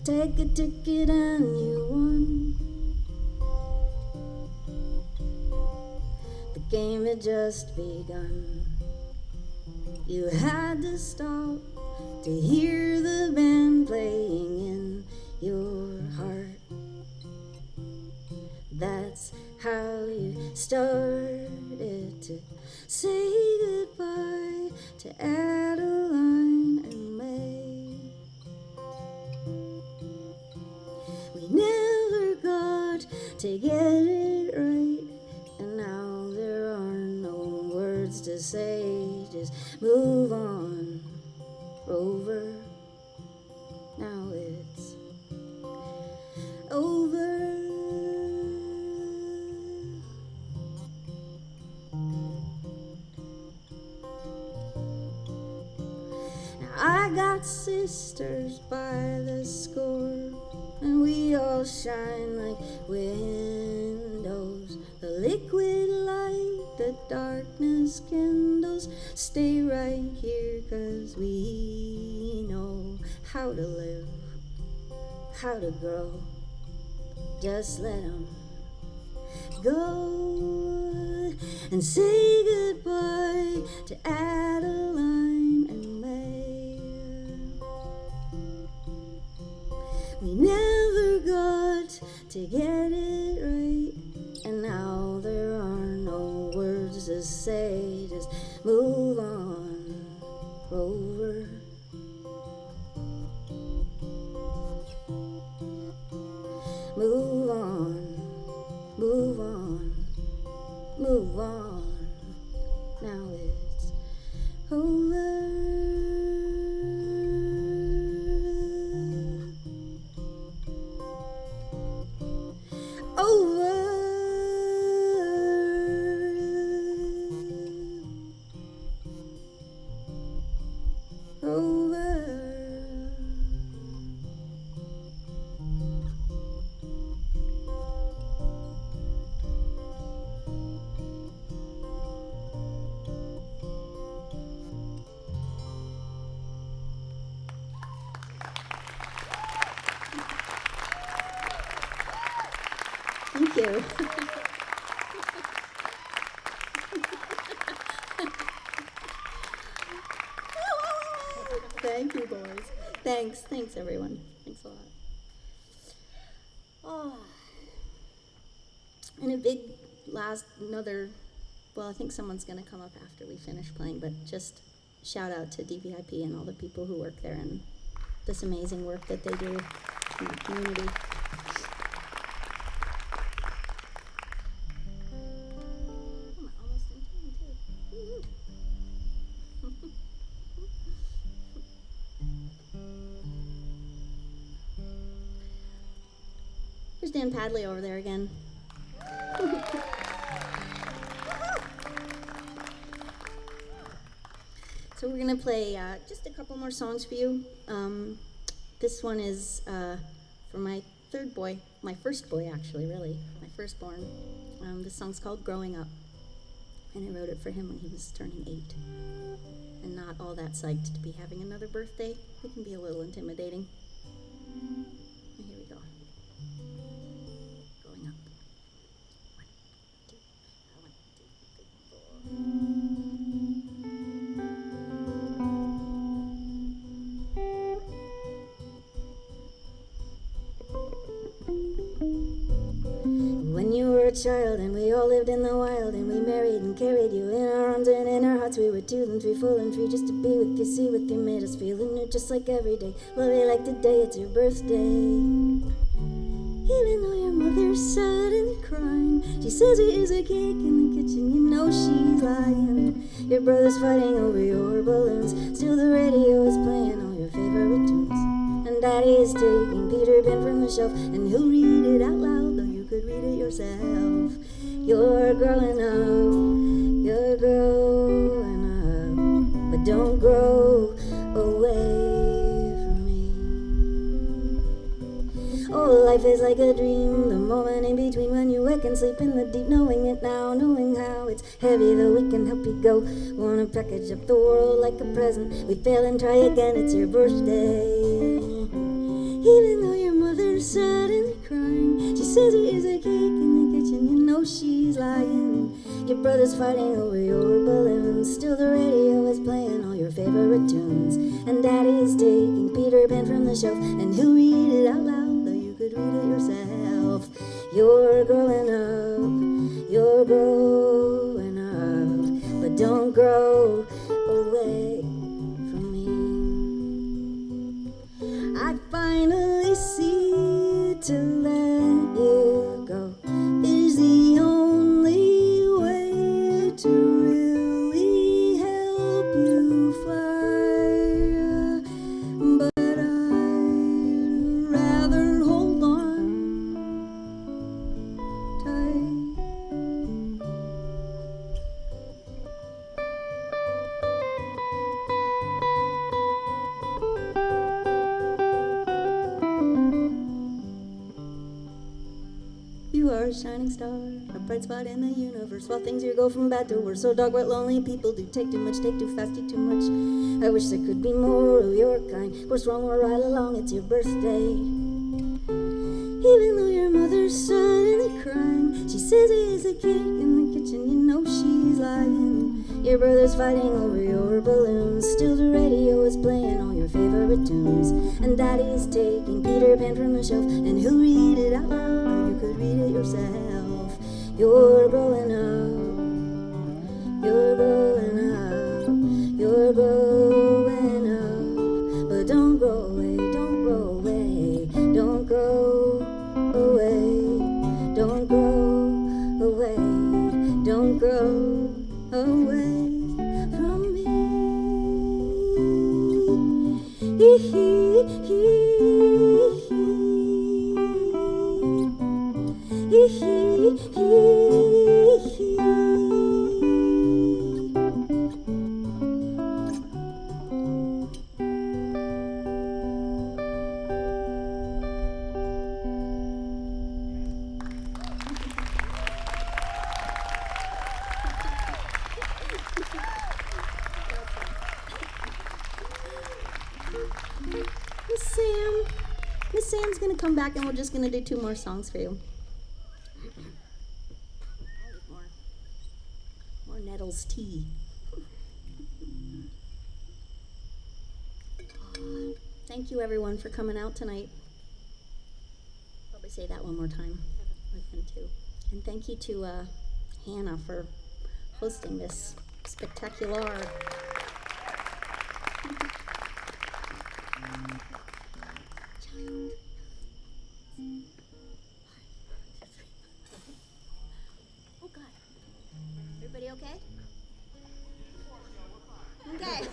Speaker 5: Take a ticket and you won. The game had just begun. You had to stop to hear the band playing in your heart. That's how you started to say goodbye to Adeline and May. We never got to get it right, and now there are no words to say. Just move on, Rover. Now it's over. I got sisters by the score, and we all shine like windows. The liquid light, the darkness kindles. Stay right here, 'cause we know how to live, how to grow. Just let 'em go and say goodbye to Adeline and May. We never got to get it right, and now there are no words to say. Just move on, Rover. Move on, move on, move on. Now it's over. Over. Over. Thank you. Thank you, boys. Thanks everyone. Thanks a lot. Oh. And a big another Well, I think someone's going to come up after we finish playing, but just shout out to DVIP and all the people who work there and this amazing work that they do in the community. I'm almost in time, too. Woo-hoo. There's Dan Padley over there again. So we're gonna play just a couple more songs for you. This one is for my third boy, my first boy actually, really, my firstborn. This song's called Growing Up, and I wrote it for him when he was turning 8. And not all that psyched to be having another birthday. It can be a little intimidating. Here we go. Growing Up. 1, 2, 1, 2, 3, 4. When you were a child and we all lived in the wild and we married and carried you in our arms and in our hearts, we were 2 and 3, full and free just to be with you, see what you made us feel new just like every day. Love you like today, it's your birthday. Even though your mother's sad and crying, she says it is a cake in the kitchen, you know she's lying. Your brother's fighting over your balloons, still the radio is playing all your favorite tunes. And Daddy is taking Peter Pan from the shelf, and he'll read it out loud, though you could read it yourself. You're growing up, you're growing up, but don't grow away from me. Oh, life is like a dream, the moment in between when you wake and sleep in the deep, knowing it now, knowing how it's heavy, though we can help you go. Wanna package up the world like a present, we fail and try again, it's your birthday. Even though your mother's sad and crying, she says it is a cake in the kitchen, you know she's lying. Your brother's fighting over your balloons, still the radio is playing all your favorite tunes. And Daddy's taking Peter Pan from the shelf, and he'll read it out loud, though you could read it yourself. You're growing up, you're growing up, but don't grow away from me. I finally see to let you go is the only way to really help you fly. But I'd rather hold on tight. You are a shining star, a bright spot in the universe. While things here go from bad to worse, so dark what lonely people do. Take too much, take too fast, take too much. I wish there could be more of your kind. What's wrong, we're right along, it's your birthday. Even though your mother's sad and crying, she says it is a cake in the kitchen, you know she's lying. Your brother's fighting over your balloons, still the radio is playing all your favorite tunes. And Daddy's taking Peter Pan from the shelf, and he'll read it out loud, or you could read it yourself. You're growing up, you're growing up, you're growing up, but don't grow away, don't grow away, don't grow away, don't grow away, don't grow away from me. Miss Sam's gonna come back and we're just gonna do 2 more songs for you. More Nettles tea. Thank you everyone for coming out tonight. Probably say that one more time. And thank you to Hannah for hosting this spectacular.
Speaker 6: Oh God. Everybody okay? Okay.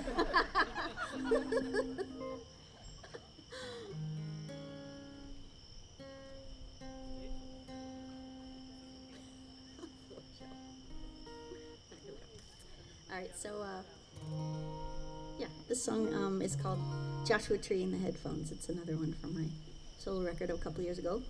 Speaker 5: All right, so yeah, this song is called Joshua Tree in the Headphones. It's another one from my solo record a couple years ago.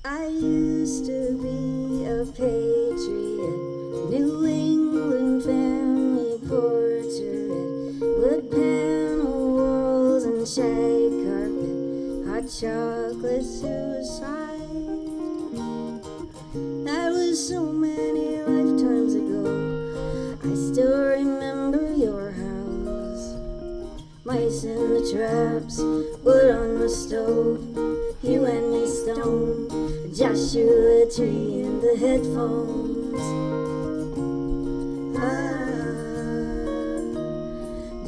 Speaker 5: I used to be a patriot, New England family portrait, wood panel walls and shag carpet, hot chocolate suicide. That was so many lifetimes ago. I still remember your house, mice in the traps, wood on the stove, you and me stone, Joshua Tree in the headphones.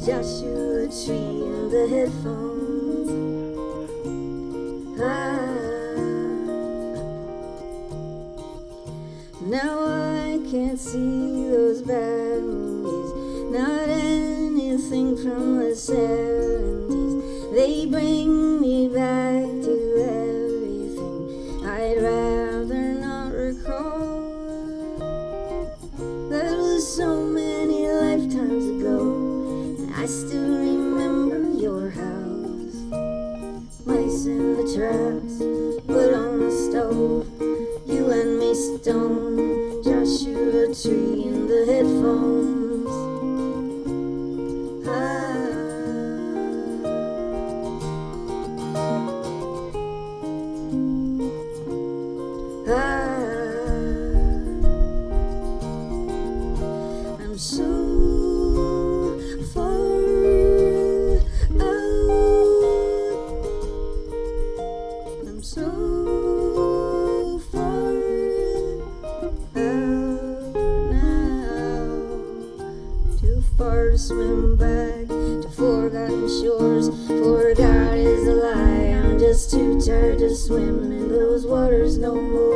Speaker 5: Joshua Tree in the headphones. Now I can't see those bad movies, not anything from the 70s. They bring me back to everything I'd rather not recall. That was so many lifetimes ago, and I still remember your house, mice in the traps, wood on the stove, you and me stone, Joshua Tree in the headphones. I'm so far out. I'm so far out now. Too far to swim back to forgotten shores. Forgot is a lie. I'm just too tired to swim in those waters no more.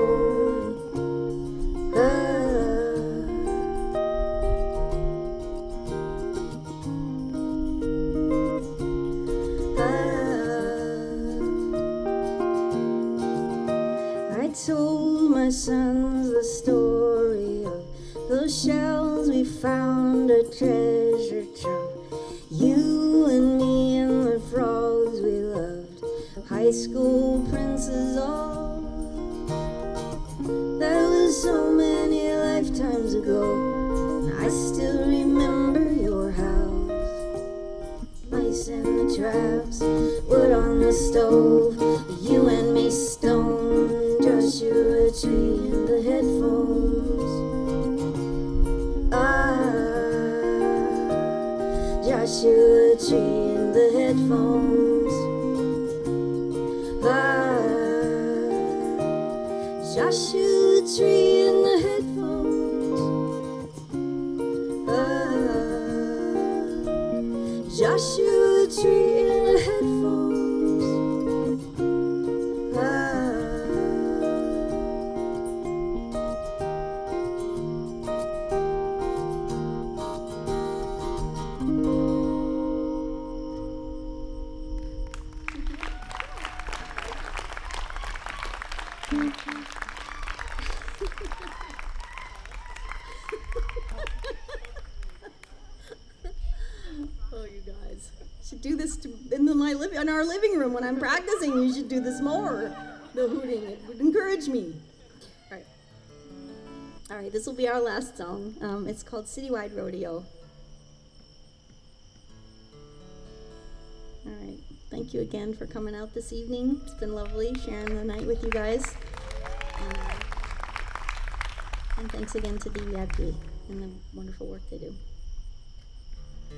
Speaker 5: I told my sons the story of those shells we found, a treasure trove. You and me and the frogs we loved, high school princes all. That was so many lifetimes ago. I still remember your house, mice in the traps, wood on the stove, you and me stone, Joshua Tree in the headphones. Joshua Tree in the headphones. Joshua Tree in the headphones. Joshua Tree in the headphones. Oh, you guys should do this in our living room when I'm practicing. You should do this more. The hooting, it would encourage me. All right, this will be our last song. It's called Citywide Rodeo. All right, thank you again for coming out this evening. It's been lovely sharing the night with you guys. And thanks again to DVIP and the wonderful work they do. Yeah,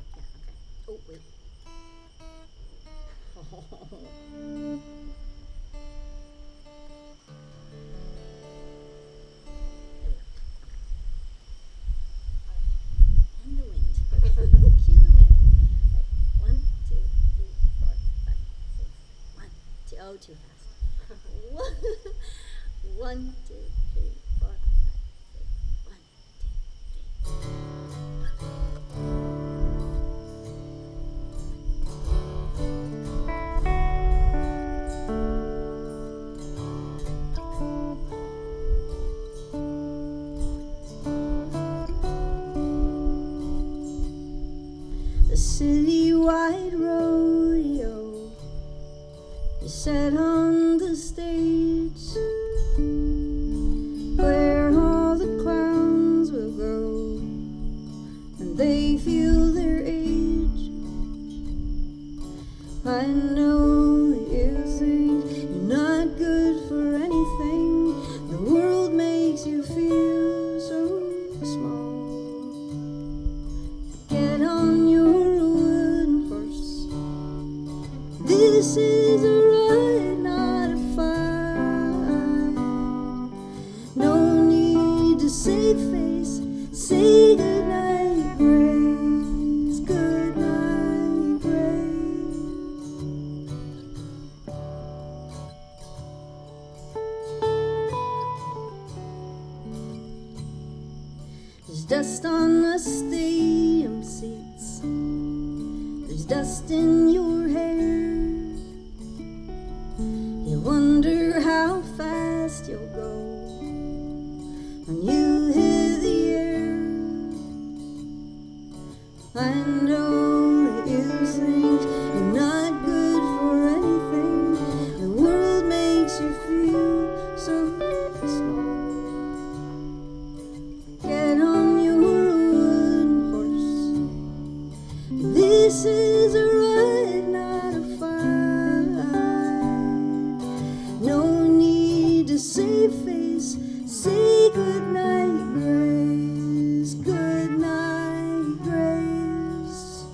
Speaker 5: okay. Oh, wait. too fast. 1, 2, 3, 4, 5, 6. 1, 2, 3. The city-wide rodeo is set on the stage where all the clowns will go and they feel their age. I know that you think you're not good for anything. The world makes you feel so small. Get on your wooden horse. This is a ride, not a fight. No need to save face. Say goodnight, Grace. Goodnight, Grace. There's dust on the stadium seats. There's dust in your hair. You wonder how fast you'll go when you hit the air. I know that you think you're not good for anything. The world makes you feel so small. Get on your wooden horse. This is a ride, not a fight. No need to save face. Say goodnight, Grace. Goodnight, Grace.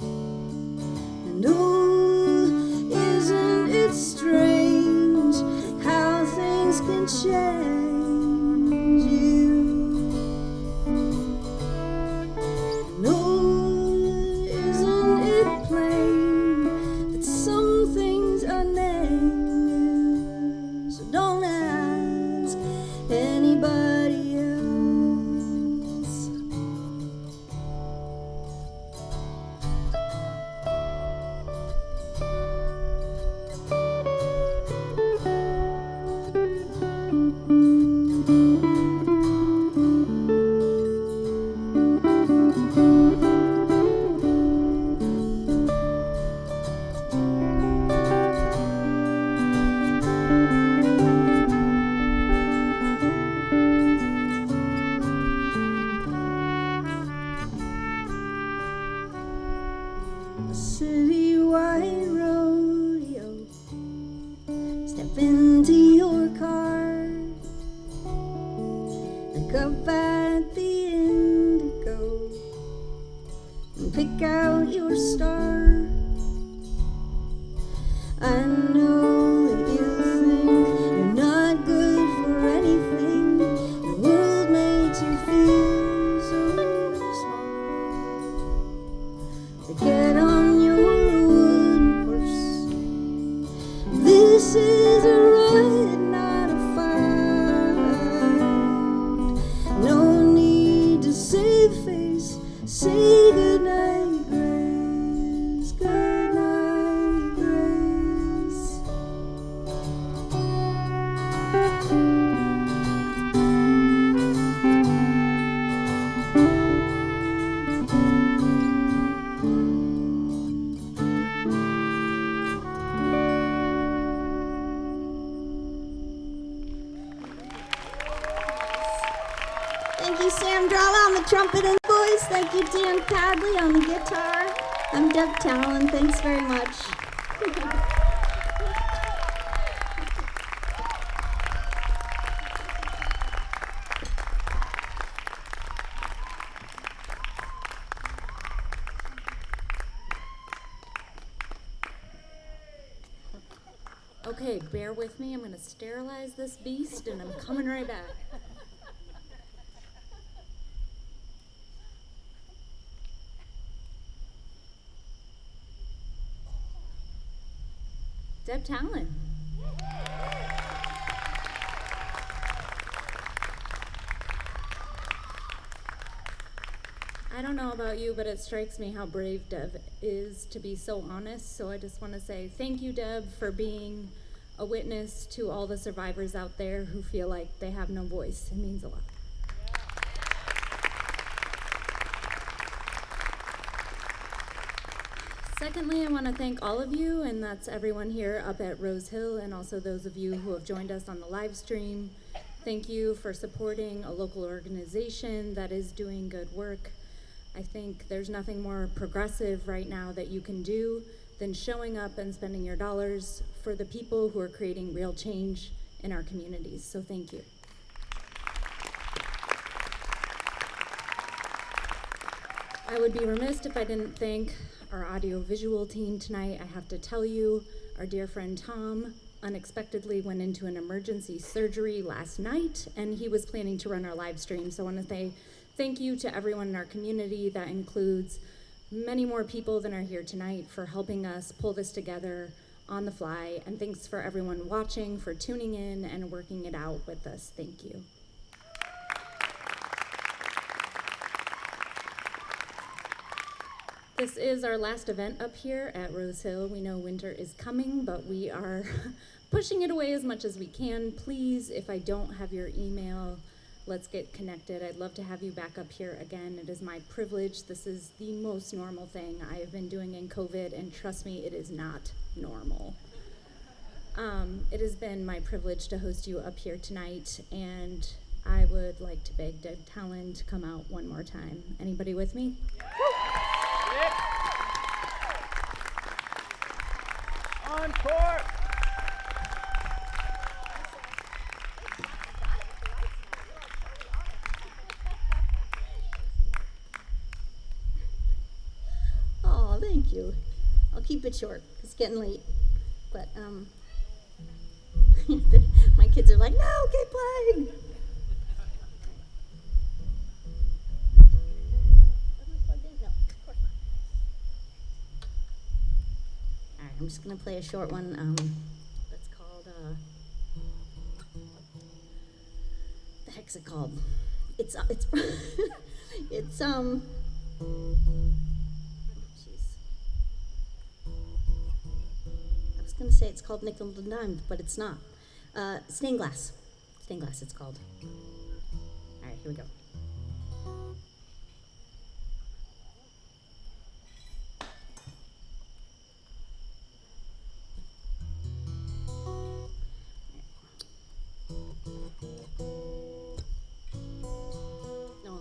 Speaker 5: And oh, isn't it strange how things can change you? No, isn't it plain that some things are nameless? So don't ask anybody else. A city-wide rodeo. Step into your car. Look up at the indigo and pick out your star. I know that you think you're not good for anything. The world makes you feel so small. Get on your wooden horse. This is a ride, not a fight. No need to save face. Say goodnight, Grace. Goodnight, Grace. Thank you, Sam Drala on the trumpet and voice. Thank you, Dan Padley on the guitar. I'm Deb Talan. Thanks very much.
Speaker 1: Okay, bear with me. I'm going to sterilize this beast and I'm coming right back. Deb Talan. I don't know about you, but it strikes me how brave Deb is to be so honest. So I just want to say thank you, Deb, for being a witness to all the survivors out there who feel like they have no voice. It means a lot. Secondly, I want to thank all of you, and that's everyone here up at Rose Hill, and also those of you who have joined us on the live stream. Thank you for supporting a local organization that is doing good work. I think there's nothing more progressive right now that you can do than showing up and spending your dollars for the people who are creating real change in our communities. So thank you. I would be remiss if I didn't thank our audio-visual team tonight. I have to tell you, our dear friend Tom unexpectedly went into an emergency surgery last night, and he was planning to run our live stream. So I want to say thank you to everyone in our community. That includes many more people than are here tonight for helping us pull this together on the fly. And thanks for everyone watching, for tuning in and working it out with us. Thank you. This is our last event up here at Rose Hill. We know winter is coming, but we are pushing it away as much as we can. Please, if I don't have your email, let's get connected. I'd love to have you back up here again. It is my privilege. This is the most normal thing I have been doing in COVID, and trust me, it is not normal. It has been my privilege to host you up here tonight, and I would like to beg Talan to come out one more time. Anybody with me?
Speaker 7: Encore!
Speaker 5: Oh, thank you. I'll keep it short. It's getting late. But, my kids are like, no, keep playing. All right, I'm just going to play a short one. That's called, the heck's it called? It's, it's, jeez. I was going to say it's called Nickel and Dime, but it's not. Stained Glass. Stained Glass, it's called. All right, here we go. No.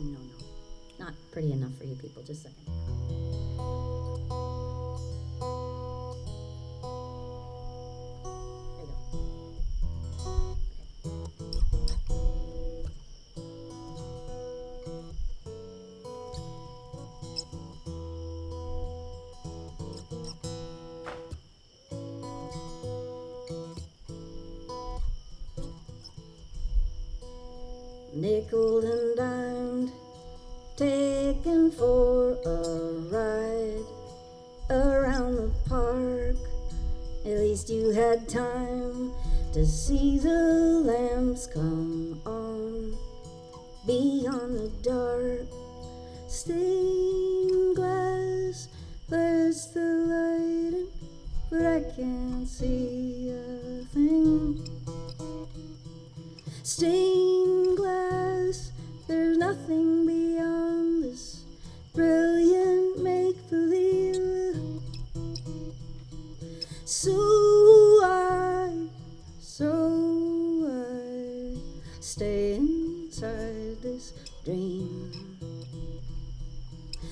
Speaker 5: Not pretty enough for you people. Just a second. There you go. Nickel and dimed, taken for a ride around the park. At least you had time to see the lamps come on beyond the dark. Stained glass, there's the light, but I can't see a thing. Stained glass, there's nothing beyond this brilliant make-believe. So I stay inside this dream.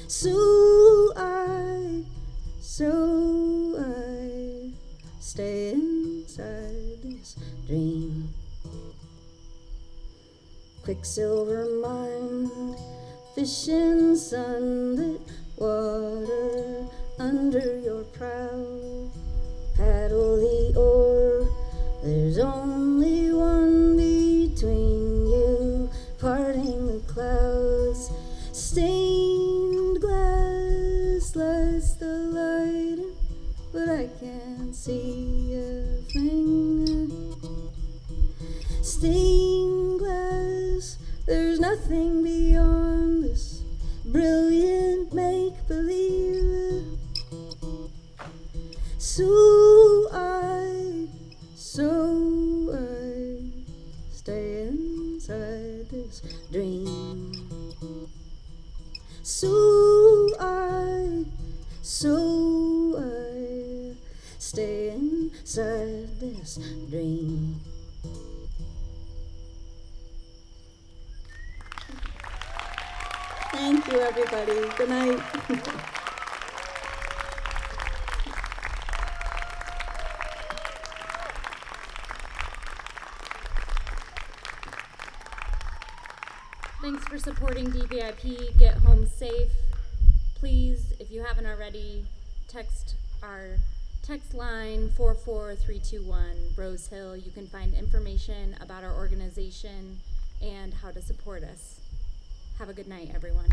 Speaker 5: So I stay inside this dream. Quicksilver mind, fish in sunlit water under your prow. Paddle the oar, there's only one between you, parting the clouds. Stained glass lets the light in, but I can't see a thing. Stained glass, there's nothing beyond this brilliant
Speaker 4: So I stay inside this dream.
Speaker 2: Thank you, everybody. Good night.
Speaker 1: Thanks for supporting DVIP. Get home safe. Please, if you haven't already, text our text line 44321 Rose Hill. You can find information about our organization and how to support us. Have a good night, everyone.